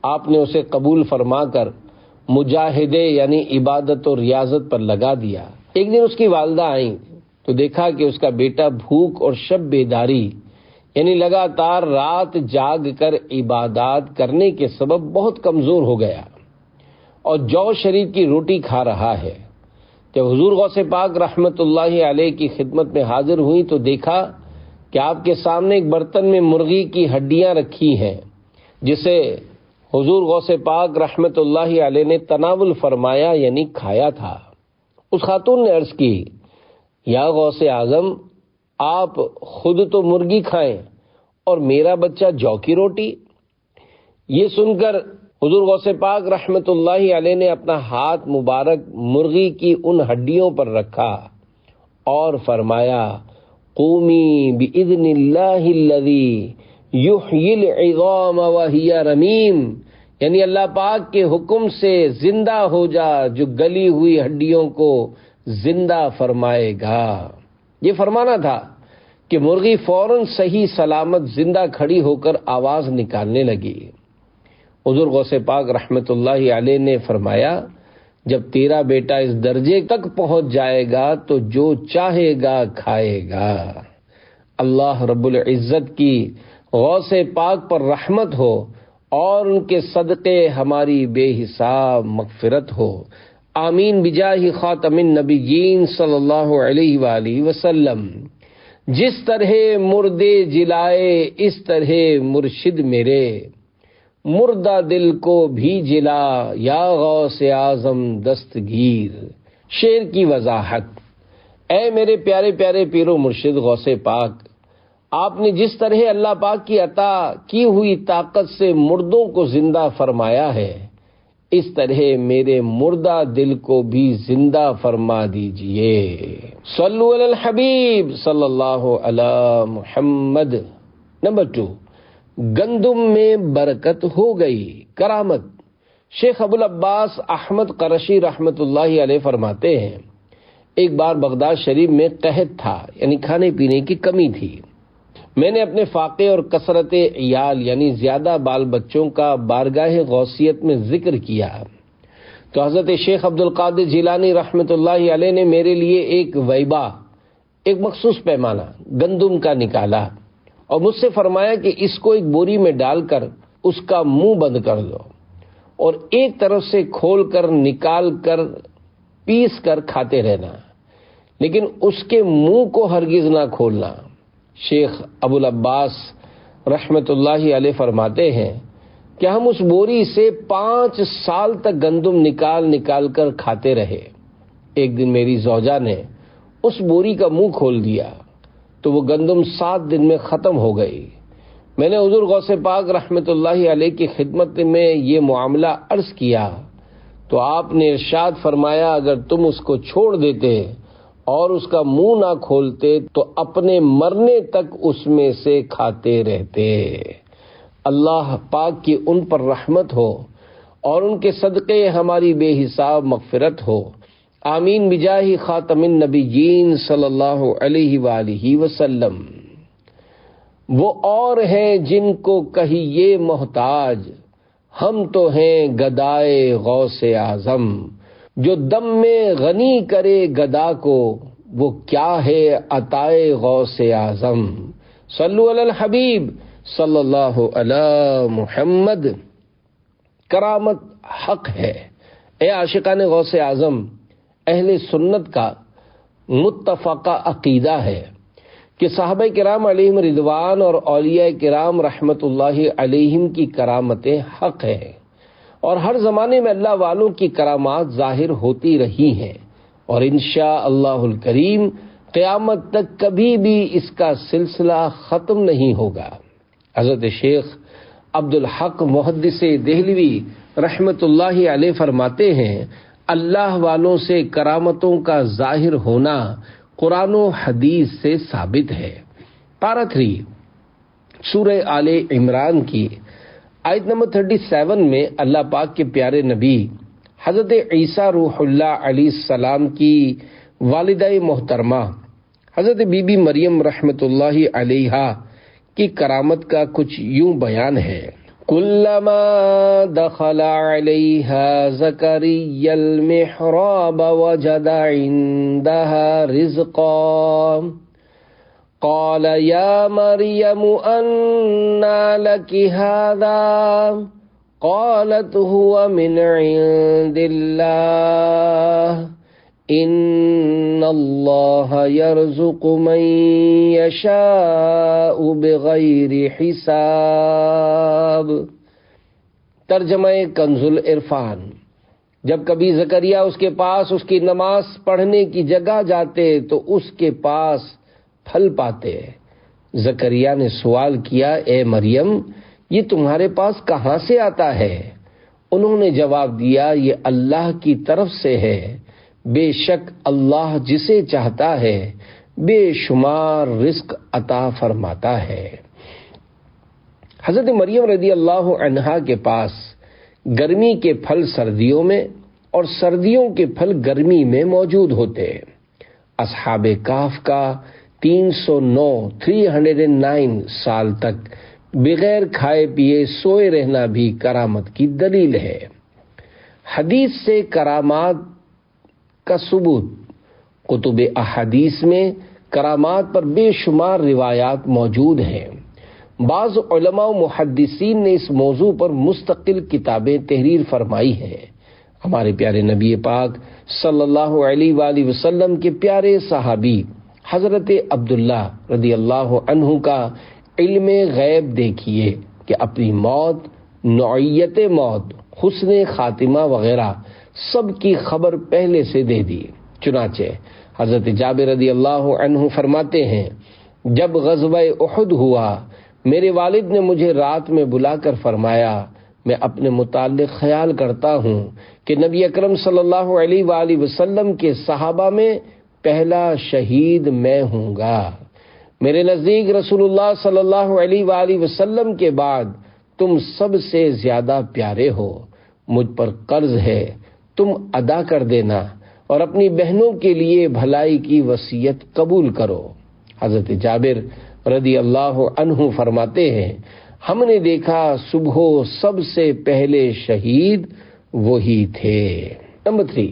آپ نے اسے قبول فرما کر مجاہدے یعنی عبادت و ریاضت پر لگا دیا۔ ایک دن اس کی والدہ آئیں تو دیکھا کہ اس کا بیٹا بھوک اور شب بیداری یعنی لگاتار رات جاگ کر عبادات کرنے کے سبب بہت کمزور ہو گیا اور جو شریر کی روٹی کھا رہا ہے۔ جب حضور غوث پاک رحمت اللہ علیہ کی خدمت میں حاضر ہوئی تو دیکھا کہ آپ کے سامنے ایک برتن میں مرغی کی ہڈیاں رکھی ہیں جسے حضور غوث پاک رحمت اللہ علیہ نے تناول فرمایا یعنی کھایا تھا۔ اس خاتون نے عرض کی، یا غوث اعظم، آپ خود تو مرغی کھائیں اور میرا بچہ جو کی روٹی۔ یہ سن کر حضور غوث پاک رحمت اللہ علیہ نے اپنا ہاتھ مبارک مرغی کی ان ہڈیوں پر رکھا اور فرمایا قومی بإذن اللہ الذی یحیی العظام وہی رمیم، یعنی اللہ پاک کے حکم سے زندہ ہو جا جو گلی ہوئی ہڈیوں کو زندہ فرمائے گا۔ یہ فرمانا تھا کہ مرغی فوراً صحیح سلامت زندہ کھڑی ہو کر آواز نکالنے لگی۔ حضور غوث پاک رحمت اللہ علیہ نے فرمایا جب تیرا بیٹا اس درجے تک پہنچ جائے گا تو جو چاہے گا کھائے گا۔ اللہ رب العزت کی غوث پاک پر رحمت ہو اور ان کے صدقے ہماری بے حساب مغفرت ہو، آمین بجاہ خاتم النبیین صلی اللہ علیہ وآلہ وسلم۔ جس طرح مردے جلائے اس طرح مرشد میرے، مردہ دل کو بھی جلا یا غوث اعظم دستگیر۔ شعر کی وضاحت: اے میرے پیارے پیارے پیرو مرشد غوث پاک، آپ نے جس طرح اللہ پاک کی عطا کی ہوئی طاقت سے مردوں کو زندہ فرمایا ہے، اس طرح میرے مردہ دل کو بھی زندہ فرما دیجئے۔ صلو علی الحبیب صلی اللہ علی محمد۔ نمبر 2، گندم میں برکت ہو گئی، کرامت۔ شیخ ابو العباس احمد قرشی رحمت اللہ علیہ فرماتے ہیں ایک بار بغداد شریف میں قحط تھا، یعنی کھانے پینے کی کمی تھی۔ میں نے اپنے فاقے اور کثرت عیال یعنی زیادہ بال بچوں کا بارگاہ غوثیت میں ذکر کیا تو حضرت شیخ عبد القادر جیلانی رحمت اللہ علیہ نے میرے لیے ایک ویبا، ایک مخصوص پیمانہ گندم کا نکالا اور مجھ سے فرمایا کہ اس کو ایک بوری میں ڈال کر اس کا منہ بند کر دو اور ایک طرف سے کھول کر نکال کر پیس کر کھاتے رہنا، لیکن اس کے منہ کو ہرگز نہ کھولنا۔ شیخ ابو العباس رحمت اللہ علیہ فرماتے ہیں کہ ہم اس بوری سے 5 سال تک گندم نکال کر کھاتے رہے۔ ایک دن میری زوجہ نے اس بوری کا منہ کھول دیا تو وہ گندم 7 دن میں ختم ہو گئی۔ میں نے حضور غوث پاک رحمت اللہ علیہ کی خدمت میں یہ معاملہ عرض کیا تو آپ نے ارشاد فرمایا اگر تم اس کو چھوڑ دیتے اور اس کا منہ نہ کھولتے تو اپنے مرنے تک اس میں سے کھاتے رہتے۔ اللہ پاک کی ان پر رحمت ہو اور ان کے صدقے ہماری بے حساب مغفرت ہو، آمین بجاہ خاتم النبیین صلی اللہ علیہ وآلہ وسلم۔ وہ اور ہیں جن کو کہیے محتاج، ہم تو ہیں گدائے غوث اعظم۔ جو دم میں غنی کرے گدا کو، وہ کیا ہے عطائے غوث اعظم۔ صلو علی الحبیب صلی اللہ علی محمد۔ کرامت حق ہے۔ اے عاشقان غوث اعظم، اہل سنت کا متفقہ عقیدہ ہے کہ صحابہ کرام علیہم رضوان اور اولیاء کرام رحمت اللہ علیہم کی کرامتیں حق ہیں اور ہر زمانے میں اللہ والوں کی کرامات ظاہر ہوتی رہی ہیں اور انشاء اللہ الکریم قیامت تک کبھی بھی اس کا سلسلہ ختم نہیں ہوگا۔ حضرت شیخ عبد الحق محدث دہلوی رحمت اللہ علیہ فرماتے ہیں اللہ والوں سے کرامتوں کا ظاہر ہونا قرآن و حدیث سے ثابت ہے۔ پارہ 3 سورہ آل عمران کی آیت نمبر 37 میں اللہ پاک کے پیارے نبی حضرت عیسیٰ روح اللہ علیہ السلام کی والدہ محترمہ حضرت بی بی مریم رحمت اللہ علیہا کی کرامت کا کچھ یوں بیان ہے۔ کلما دخل علیہا زکریا المحراب وجد عندها رزقا قال یا مریم أنى لك هذا قالت هو من عند الله ان اللہ یرزق من یشاء بغیر حساب۔ ترجمہ کنز العرفان۔ جب کبھی زکریا اس کے پاس اس کی نماز پڑھنے کی جگہ جاتے تو اس کے پاس پھل پاتے۔ زکریا نے سوال کیا اے مریم یہ تمہارے پاس کہاں سے آتا ہے؟ انہوں نے جواب دیا یہ اللہ کی طرف سے ہے، بے شک اللہ جسے چاہتا ہے بے شمار رزق عطا فرماتا ہے۔ حضرت مریم رضی اللہ عنہا کے پاس گرمی کے پھل سردیوں میں اور سردیوں کے پھل گرمی میں موجود ہوتے۔ اصحاب کہف کا 309 سال تک بغیر کھائے پیے سوئے رہنا بھی کرامت کی دلیل ہے۔ حدیث سے کرامات کا ثبوت، کتب احادیث میں کرامات پر بے شمار روایات موجود ہیں۔ بعض علماء و محدثین نے اس موضوع پر مستقل کتابیں تحریر فرمائی ہیں۔ ہمارے پیارے نبی پاک صلی اللہ علیہ وآلہ وسلم کے پیارے صحابی حضرت عبداللہ رضی اللہ عنہ کا علم غیب دیکھیے کہ اپنی موت، نوعیت موت، حسن خاتمہ وغیرہ سب کی خبر پہلے سے دے دی۔ چنانچہ حضرت جابر رضی اللہ عنہ فرماتے ہیں، جب غزوہ احد ہوا میرے والد نے مجھے رات میں بلا کر فرمایا، میں اپنے متعلق خیال کرتا ہوں کہ نبی اکرم صلی اللہ علیہ وآلہ وسلم کے صحابہ میں پہلا شہید میں ہوں گا۔ میرے نزدیک رسول اللہ صلی اللہ علیہ وآلہ وسلم کے بعد تم سب سے زیادہ پیارے ہو، مجھ پر قرض ہے، تم ادا کر دینا اور اپنی بہنوں کے لیے بھلائی کی وصیت قبول کرو۔ حضرت جابر رضی اللہ عنہ فرماتے ہیں، ہم نے دیکھا صبح سب سے پہلے شہید وہی تھے۔ نمبر 3،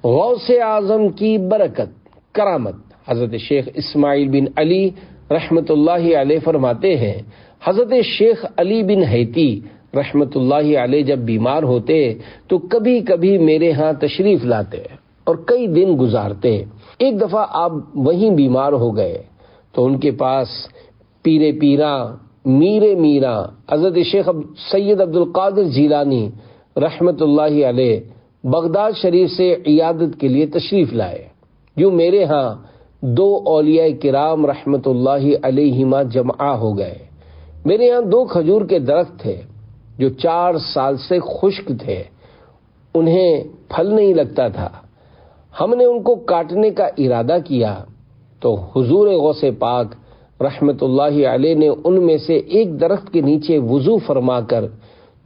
غوث اعظم کی برکت، کرامت۔ حضرت شیخ اسماعیل بن علی رحمت اللہ علیہ فرماتے ہیں، حضرت شیخ علی بن حیتی رحمت اللہ علیہ جب بیمار ہوتے تو کبھی کبھی میرے ہاں تشریف لاتے اور کئی دن گزارتے۔ ایک دفعہ آپ وہیں بیمار ہو گئے تو ان کے پاس پیرے پیراں، میرے میراں حضرت شیخ سید عبد القادر جیلانی رحمت اللہ علیہ بغداد شریف سے عیادت کے لیے تشریف لائے۔ یوں میرے ہاں 2 اولیاء کرام رحمت اللہ علیہما جمع ہو گئے۔ میرے ہاں 2 کھجور کے درخت تھے جو 4 سال سے خشک تھے، انہیں پھل نہیں لگتا تھا۔ ہم نے ان کو کاٹنے کا ارادہ کیا تو حضور غوث پاک رحمت اللہ علیہ نے ان میں سے ایک درخت کے نیچے وضو فرما کر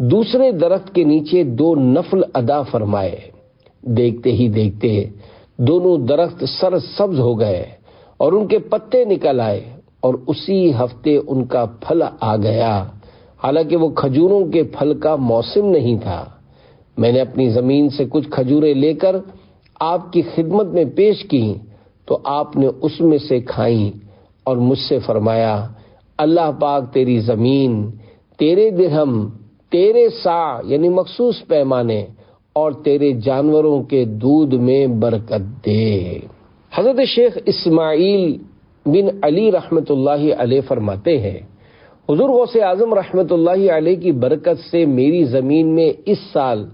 دوسرے درخت کے نیچے 2 نفل ادا فرمائے۔ دیکھتے ہی دیکھتے دونوں درخت سرسبز ہو گئے اور ان کے پتے نکل آئے اور اسی ہفتے ان کا پھل آ گیا، حالانکہ وہ کھجوروں کے پھل کا موسم نہیں تھا۔ میں نے اپنی زمین سے کچھ کھجوریں لے کر آپ کی خدمت میں پیش کی تو آپ نے اس میں سے کھائیں اور مجھ سے فرمایا، اللہ پاک تیری زمین، تیرے درہم، تیرے سا یعنی مخصوص پیمانے اور تیرے جانوروں کے دودھ میں برکت دے۔ حضرت شیخ اسماعیل بن علی رحمت اللہ علیہ فرماتے ہیں، حضور غوث اعظم رحمت اللہ علیہ کی برکت سے میری زمین میں اس سال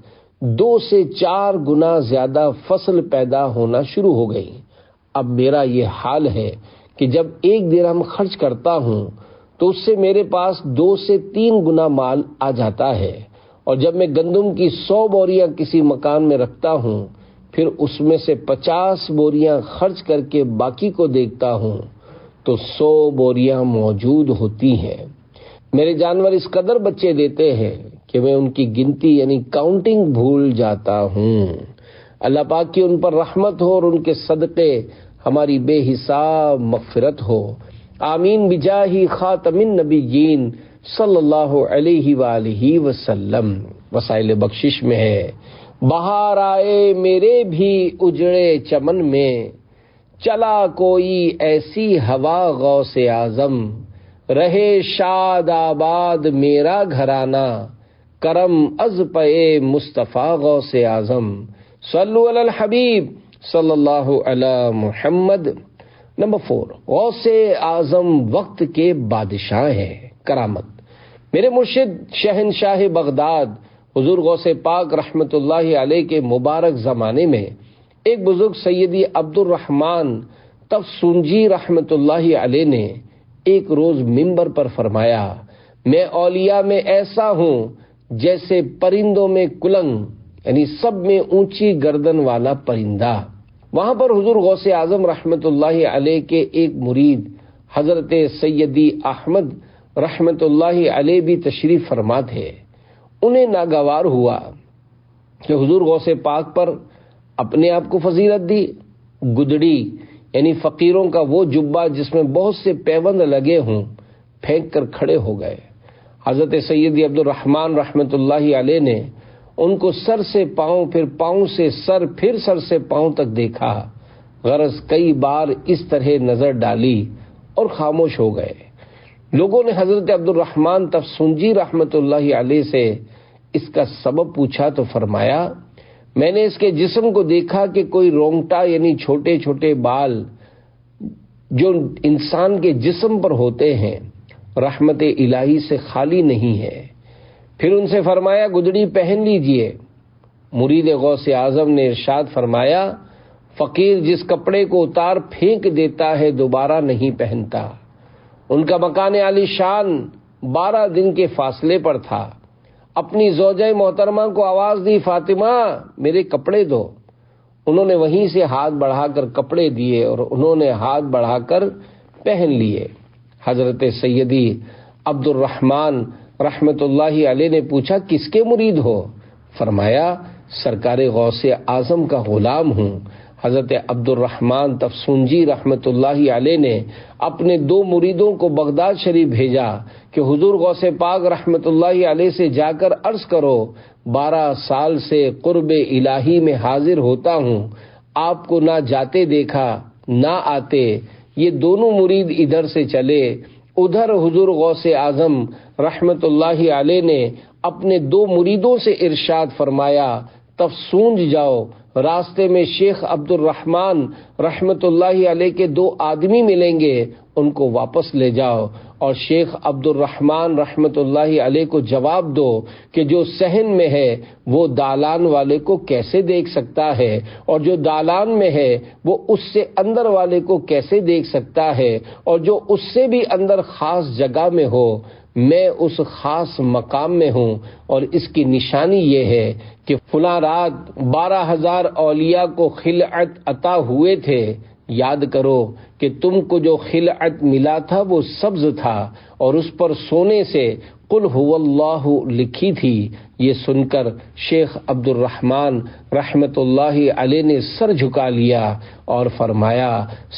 2 سے 4 گنا زیادہ فصل پیدا ہونا شروع ہو گئی۔ اب میرا یہ حال ہے کہ جب 1 درہم خرچ کرتا ہوں تو اس سے میرے پاس 2 سے 3 گنا مال آ جاتا ہے، اور جب میں گندم کی 100 بوریاں کسی مکان میں رکھتا ہوں پھر اس میں سے 50 بوریاں خرچ کر کے باقی کو دیکھتا ہوں تو 100 بوریاں موجود ہوتی ہیں۔ میرے جانور اس قدر بچے دیتے ہیں کہ میں ان کی گنتی یعنی کاؤنٹنگ بھول جاتا ہوں۔ اللہ پاک کی ان پر رحمت ہو اور ان کے صدقے ہماری بے حساب مغفرت ہو، آمین بجاہ خاتم النبیین صلی اللہ علیہ وآلہ وسلم۔ وسائل بخشش میں ہے، بہار آئے میرے بھی اجڑے چمن میں، چلا کوئی ایسی ہوا غوث اعظم، رہے شاد آباد میرا گھرانہ، کرم از پے مصطفیٰ غوث اعظم، صلو علی الحبیب صلی اللہ علی محمد۔ نمبر 4، غوث اعظم وقت کے بادشاہ ہیں، کرامت۔ میرے مرشد شہنشاہ بغداد حضور غوث پاک رحمت اللہ علیہ کے مبارک زمانے میں ایک بزرگ سیدی عبد الرحمن تفسونجی رحمت اللہ علیہ نے ایک روز منبر پر فرمایا، میں اولیاء میں ایسا ہوں جیسے پرندوں میں کلنگ، یعنی سب میں اونچی گردن والا پرندہ۔ وہاں پر حضور غوث اعظم رحمت اللہ علیہ کے ایک مرید حضرت سیدی احمد رحمت اللہ علیہ بھی تشریف فرما تھے۔ انہیں ناگوار ہوا کہ حضور غوث پاک پر اپنے آپ کو فضیلت دی، گدڑی یعنی فقیروں کا وہ جبہ جس میں بہت سے پیوند لگے ہوں پھینک کر کھڑے ہو گئے۔ حضرت سیدی عبد الرحمن رحمت اللہ علیہ نے ان کو سر سے پاؤں، پھر پاؤں سے سر، پھر سر سے پاؤں تک دیکھا، غرض کئی بار اس طرح نظر ڈالی اور خاموش ہو گئے۔ لوگوں نے حضرت عبد الرحمن تفسنجی رحمت اللہ علیہ سے اس کا سبب پوچھا تو فرمایا، میں نے اس کے جسم کو دیکھا کہ کوئی رونگٹا یعنی چھوٹے چھوٹے بال جو انسان کے جسم پر ہوتے ہیں رحمت الہی سے خالی نہیں ہے۔ پھر ان سے فرمایا گدڑی پہن لیجئے۔ مرید غوث اعظم نے ارشاد فرمایا، فقیر جس کپڑے کو اتار پھینک دیتا ہے دوبارہ نہیں پہنتا۔ ان کا مکان عالی شان 12 دن کے فاصلے پر تھا۔ اپنی زوجہ محترمہ کو آواز دی، فاطمہ میرے کپڑے دو۔ انہوں نے وہیں سے ہاتھ بڑھا کر کپڑے دیے اور انہوں نے ہاتھ بڑھا کر پہن لیے۔ حضرت سیدی عبد الرحمن رحمت اللہ علیہ نے پوچھا، کس کے مرید ہو؟ فرمایا، سرکار غوث اعظم کا غلام ہوں۔ حضرت عبد الرحمن تفسنجی رحمت اللہ علیہ نے اپنے 2 مریدوں کو بغداد شریف بھیجا کہ حضور غوث پاک رحمت اللہ علیہ سے جا کر عرض کرو، 12 سال سے قرب الہی میں حاضر ہوتا ہوں، آپ کو نہ جاتے دیکھا نہ آتے۔ یہ دونوں مرید ادھر سے چلے، ادھر حضور غوث اعظم رحمت اللہ علیہ نے اپنے 2 مریدوں سے ارشاد فرمایا، تفسونج جاؤ، راستے میں شیخ عبد الرحمن رحمت اللہ علیہ کے 2 آدمی ملیں گے، ان کو واپس لے جاؤ اور شیخ عبد الرحمن رحمت اللہ علیہ کو جواب دو کہ جو صحن میں ہے وہ دالان والے کو کیسے دیکھ سکتا ہے، اور جو دالان میں ہے وہ اس سے اندر والے کو کیسے دیکھ سکتا ہے، اور جو اس سے بھی اندر خاص جگہ میں ہو، میں اس خاص مقام میں ہوں، اور اس کی نشانی یہ ہے کہ فلاں رات 12,000 اولیاء کو خلعت عطا ہوئے تھے، یاد کرو کہ تم کو جو خلعت ملا تھا وہ سبز تھا اور اس پر سونے سے قل هو اللہ لکھی تھی۔ یہ سن کر شیخ عبد الرحمن رحمت اللہ علیہ نے سر جھکا لیا اور فرمایا،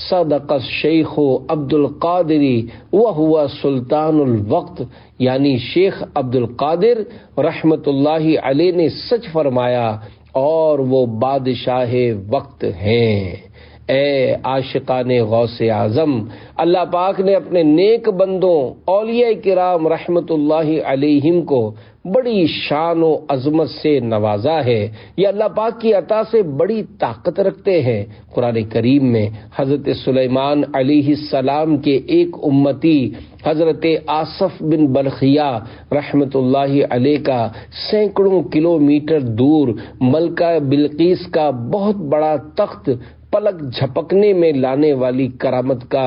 صدق الشیخ عبد القادر وہو سلطان الوقت، یعنی شیخ عبد القادر رحمت اللہ علیہ نے سچ فرمایا اور وہ بادشاہ وقت ہیں۔ اے عاشقان غوث اعظم، اللہ پاک نے اپنے نیک بندوں اولیاء کرام رحمت اللہ علیہم کو بڑی شان و عظمت سے نوازا ہے۔ یہ اللہ پاک کی عطا سے بڑی طاقت رکھتے ہیں۔ قرآن کریم میں حضرت سلیمان علیہ السلام کے ایک امتی حضرت آصف بن بلخیہ رحمت اللہ علیہ کا سینکڑوں کلومیٹر دور ملکہ بلقیس کا بہت بڑا تخت پلک جھپکنے میں لانے والی کرامت کا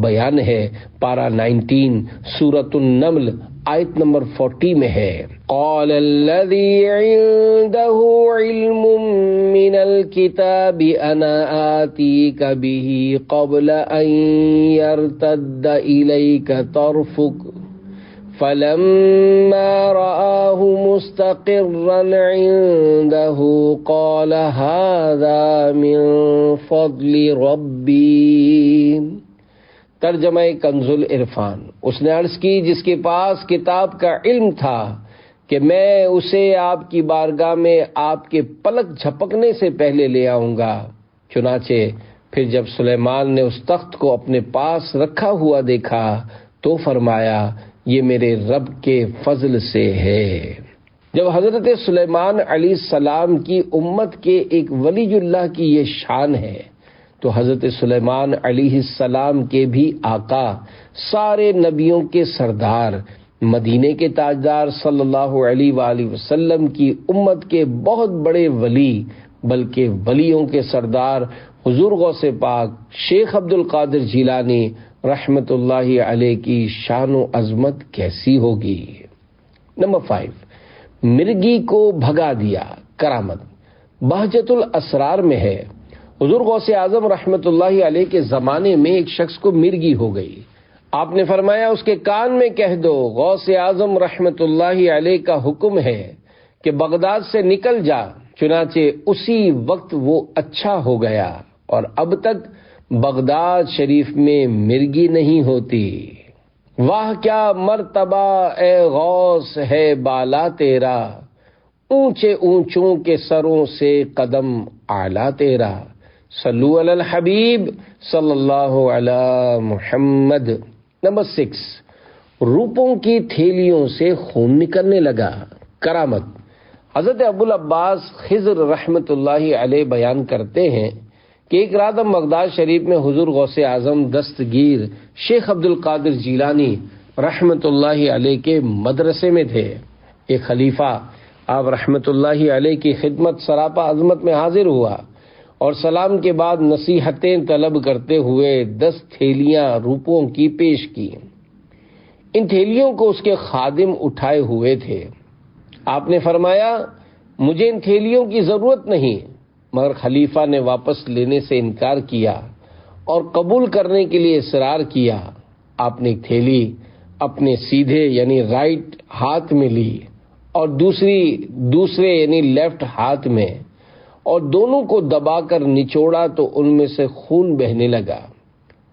بیان ہے۔ پارہ 19 سورۃ النمل آیت نمبر 40 میں ہے، قال الذی عنده علم من الكتاب انا آتیک به قبل ان يرتد الیک طرفک فلما رآه مستقرا عنده قال هذا من فضل ربی۔ ترجمہ کنز العرفان۔ اس نے عرض کی جس کے پاس کتاب کا علم تھا کہ میں اسے آپ کی بارگاہ میں آپ کے پلک جھپکنے سے پہلے لے آؤں گا۔ چنانچہ پھر جب سلیمان نے اس تخت کو اپنے پاس رکھا ہوا دیکھا تو فرمایا، یہ میرے رب کے فضل سے ہے۔ جب حضرت سلیمان علیہ السلام کی امت کے ایک ولی اللہ کی یہ شان ہے تو حضرت سلیمان علیہ السلام کے بھی آقا، سارے نبیوں کے سردار، مدینے کے تاجدار صلی اللہ علیہ وآلہ وسلم کی امت کے بہت بڑے ولی، بلکہ ولیوں کے سردار حضور غوث پاک شیخ عبد القادر جیلانی رحمت اللہ علیہ کی شان و عظمت کیسی ہوگی۔ نمبر 5، مرگی کو بھگا دیا۔ کرامت بہجت الاسرار میں ہے، حضور غوث اعظم رحمت اللہ علیہ کے زمانے میں ایک شخص کو مرگی ہو گئی۔ آپ نے فرمایا اس کے کان میں کہہ دو غوث اعظم رحمت اللہ علیہ کا حکم ہے کہ بغداد سے نکل جا۔ چنانچہ اسی وقت وہ اچھا ہو گیا اور اب تک بغداد شریف میں مرگی نہیں ہوتی۔ واہ کیا مرتبہ اے غوث ہے بالا تیرا، اونچے اونچوں کے سروں سے قدم اعلیٰ تیرا۔ صلو علی الحبیب صلی اللہ علی محمد۔ نمبر 6، روپوں کی تھیلیوں سے خون نکلنے لگا۔ کرامت حضرت ابو العباس خضر رحمت اللہ علیہ بیان کرتے ہیں کہ ایک رات ہم بغداد شریف میں حضور غوث اعظم دستگیر شیخ عبد القادر جیلانی رحمت اللہ علیہ کے مدرسے میں تھے۔ ایک خلیفہ آپ رحمت اللہ علیہ کی خدمت سراپا عظمت میں حاضر ہوا اور سلام کے بعد نصیحتیں طلب کرتے ہوئے 10 تھیلیاں روپوں کی پیش کی۔ ان تھیلیوں کو اس کے خادم اٹھائے ہوئے تھے۔ آپ نے فرمایا مجھے ان تھیلیوں کی ضرورت نہیں، مگر خلیفہ نے واپس لینے سے انکار کیا اور قبول کرنے کے لیے اصرار کیا۔ آپ نے ایک تھیلی اپنے سیدھے یعنی رائٹ ہاتھ میں لی اور دوسرے یعنی لیفٹ ہاتھ میں، اور دونوں کو دبا کر نچوڑا تو ان میں سے خون بہنے لگا۔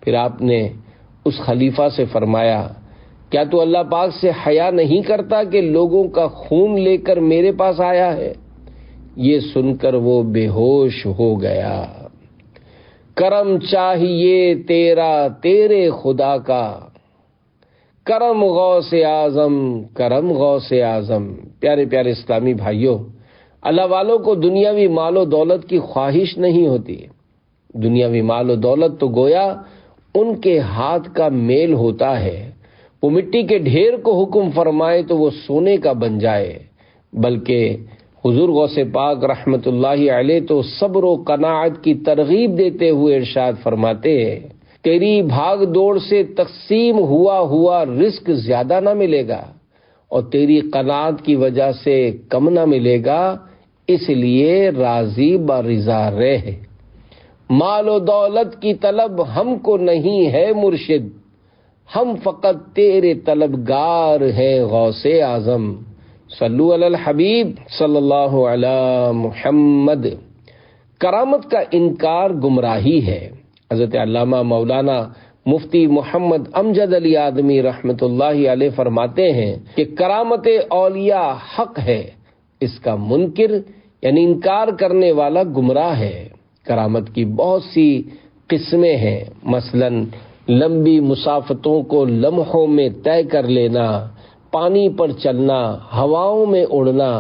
پھر آپ نے اس خلیفہ سے فرمایا کیا تو اللہ پاک سے حیا نہیں کرتا کہ لوگوں کا خون لے کر میرے پاس آیا ہے؟ یہ سن کر وہ بے ہوش ہو گیا۔ کرم چاہیے تیرا تیرے خدا کا، کرم غوث اعظم، کرم غوث اعظم۔ پیارے پیارے اسلامی بھائیوں، اللہ والوں کو دنیاوی مال و دولت کی خواہش نہیں ہوتی۔ دنیاوی مال و دولت تو گویا ان کے ہاتھ کا میل ہوتا ہے، وہ مٹی کے ڈھیر کو حکم فرمائے تو وہ سونے کا بن جائے، بلکہ حضور غوث پاک رحمت اللہ علیہ تو صبر و قناعت کی ترغیب دیتے ہوئے ارشاد فرماتے ہیں تیری بھاگ دوڑ سے تقسیم ہوا رزق زیادہ نہ ملے گا اور تیری قناعت کی وجہ سے کم نہ ملے گا، اس لیے راضی برضا رہ۔ مال و دولت کی طلب ہم کو نہیں ہے مرشد، ہم فقط تیرے طلبگار ہیں غوث اعظم۔ صلو علی الحبیب صلی اللہ علی محمد۔ کرامت کا انکار گمراہی ہے۔ حضرت علامہ مولانا مفتی محمد امجد علی آدمی رحمت اللہ علیہ فرماتے ہیں کہ کرامت اولیاء حق ہے، اس کا منکر یعنی انکار کرنے والا گمراہ ہے۔ کرامت کی بہت سی قسمیں ہیں، مثلا لمبی مسافتوں کو لمحوں میں طے کر لینا، پانی پر چلنا، ہواؤں میں اڑنا،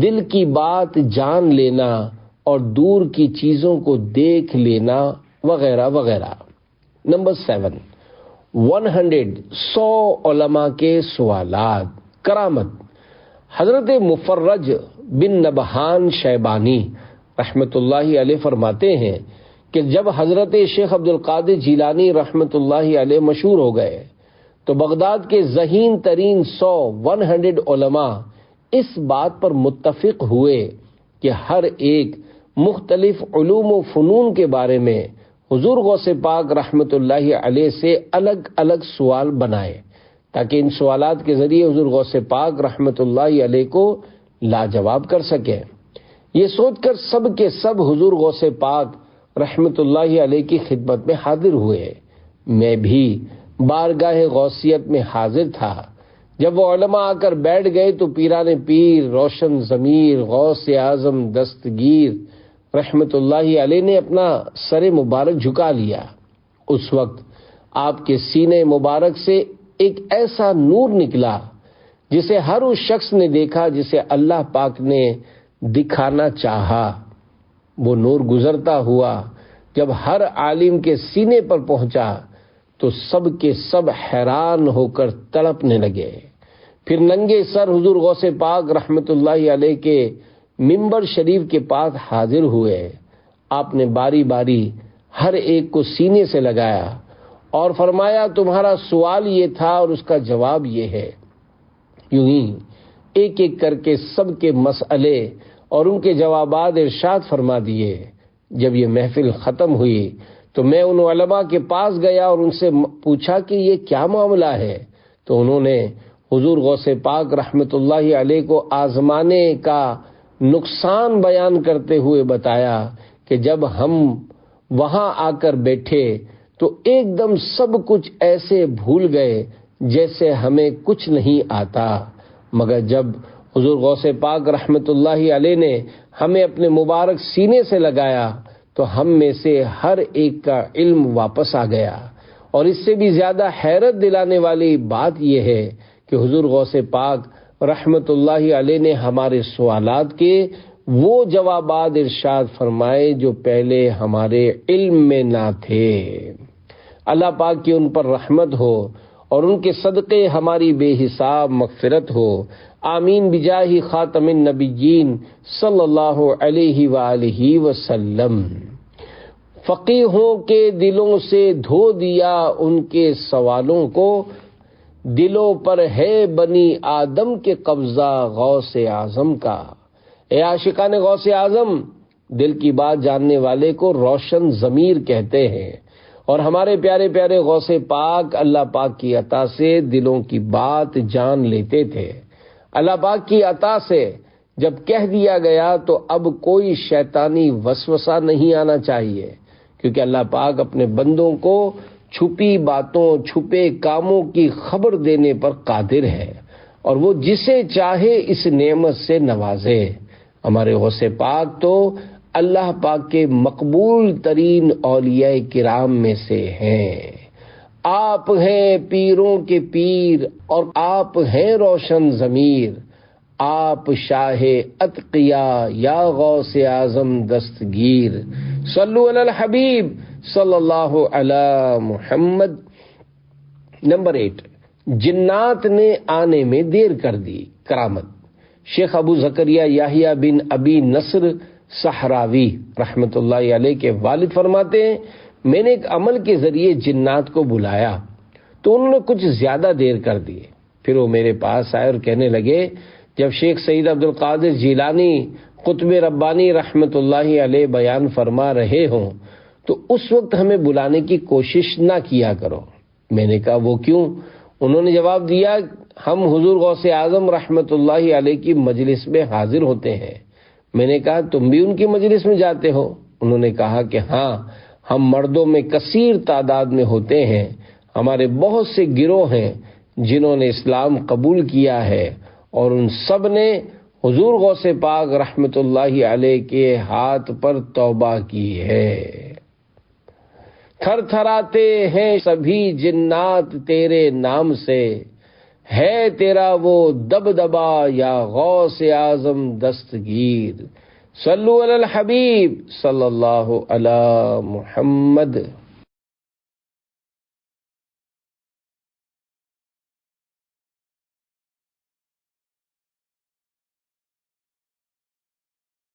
دل کی بات جان لینا اور دور کی چیزوں کو دیکھ لینا وغیرہ وغیرہ۔ نمبر 7، 100 علماء کے سوالات۔ کرامت حضرت مفرج بن نبہان شیبانی رحمت اللہ علیہ فرماتے ہیں کہ جب حضرت شیخ عبد القادر جیلانی رحمت اللہ علیہ مشہور ہو گئے تو بغداد کے ذہین ترین 100 علماء اس بات پر متفق ہوئے کہ ہر ایک مختلف علوم و فنون کے بارے میں حضور غوث پاک رحمت اللہ علیہ سے الگ الگ سوال بنائے تاکہ ان سوالات کے ذریعے حضور غوث پاک رحمت اللہ علیہ کو لاجواب کر سکے۔ یہ سوچ کر سب کے سب حضور غوث پاک رحمت اللہ علیہ کی خدمت میں حاضر ہوئے۔ میں بھی بارگاہ غوثیت میں حاضر تھا۔ جب وہ علماء آ کر بیٹھ گئے تو پیران پیر روشن ضمیر غوث اعظم دستگیر رحمت اللہ علیہ نے اپنا سر مبارک جھکا لیا۔ اس وقت آپ کے سینے مبارک سے ایک ایسا نور نکلا جسے ہر اس شخص نے دیکھا جسے اللہ پاک نے دکھانا چاہا۔ وہ نور گزرتا ہوا جب ہر عالم کے سینے پر پہنچا تو سب کے سب حیران ہو کر تڑپنے لگے۔ پھر ننگے سر حضور غوث پاک رحمت اللہ علیہ کے منبر شریف کے پاس حاضر ہوئے۔ آپ نے باری باری ہر ایک کو سینے سے لگایا اور فرمایا تمہارا سوال یہ تھا اور اس کا جواب یہ ہے۔ یوں ہی ایک ایک کر کے سب کے مسئلے اور ان کے جوابات ارشاد فرما دیے۔ جب یہ محفل ختم ہوئی تو میں ان علماء کے پاس گیا اور ان سے پوچھا کہ یہ کیا معاملہ ہے، تو انہوں نے حضور غوث پاک رحمت اللہ علیہ کو آزمانے کا نقصان بیان کرتے ہوئے بتایا کہ جب ہم وہاں آ کر بیٹھے تو ایک دم سب کچھ ایسے بھول گئے جیسے ہمیں کچھ نہیں آتا، مگر جب حضور غوث پاک رحمت اللہ علیہ نے ہمیں اپنے مبارک سینے سے لگایا تو ہم میں سے ہر ایک کا علم واپس آ گیا۔ اور اس سے بھی زیادہ حیرت دلانے والی بات یہ ہے کہ حضور غوث پاک رحمت اللہ علیہ نے ہمارے سوالات کے وہ جوابات ارشاد فرمائے جو پہلے ہمارے علم میں نہ تھے۔ اللہ پاک کی ان پر رحمت ہو اور ان کے صدقے ہماری بے حساب مغفرت ہو، آمین بجاہ خاتم النبیین صلی اللہ علیہ وآلہ وسلم۔ فقیہوں کے دلوں سے دھو دیا ان کے سوالوں کو، دلوں پر ہے بنی آدم کے قبضہ غوث اعظم کا۔ اے عاشقان غوث اعظم، دل کی بات جاننے والے کو روشن ضمیر کہتے ہیں، اور ہمارے پیارے پیارے غوث پاک اللہ پاک کی عطا سے دلوں کی بات جان لیتے تھے۔ اللہ پاک کی عطا سے جب کہہ دیا گیا تو اب کوئی شیطانی وسوسہ نہیں آنا چاہیے، کیونکہ اللہ پاک اپنے بندوں کو چھپی باتوں، چھپے کاموں کی خبر دینے پر قادر ہے، اور وہ جسے چاہے اس نعمت سے نوازے۔ ہمارے غوث پاک تو اللہ پاک کے مقبول ترین اولیاء کرام میں سے ہیں۔ آپ ہیں پیروں کے پیر اور آپ ہیں روشن ضمیر، آپ شاہ اتقیاء یا غوث اعظم دستگیر۔ صلو علی الحبیب صلی اللہ علی محمد۔ نمبر 8، جنات نے آنے میں دیر کر دی، کرامت۔ شیخ ابو زکریا یحییٰ بن ابی نصر صحراوی رحمت اللہ علیہ کے والد فرماتے ہیں، میں نے ایک عمل کے ذریعے جنات کو بلایا تو انہوں نے کچھ زیادہ دیر کر دی۔ پھر وہ میرے پاس آئے اور کہنے لگے، جب شیخ سید عبد القادر جیلانی قطب ربانی رحمت اللہ علیہ بیان فرما رہے ہوں تو اس وقت ہمیں بلانے کی کوشش نہ کیا کرو۔ میں نے کہا وہ کیوں؟ انہوں نے جواب دیا، ہم حضور غوث اعظم رحمت اللہ علیہ کی مجلس میں حاضر ہوتے ہیں۔ میں نے کہا تم بھی ان کی مجلس میں جاتے ہو؟ انہوں نے کہا کہ ہاں، ہم مردوں میں کثیر تعداد میں ہوتے ہیں، ہمارے بہت سے گروہ ہیں جنہوں نے اسلام قبول کیا ہے، اور ان سب نے حضور غوث پاک رحمت اللہ علیہ کے ہاتھ پر توبہ کی ہے۔ تھر تھراتے ہیں سبھی جنات تیرے نام سے، ہے تیرا وہ دبدبا یا غوث اعظم دستگیر۔ صلو علی الحبیب صلی اللہ علی محمد۔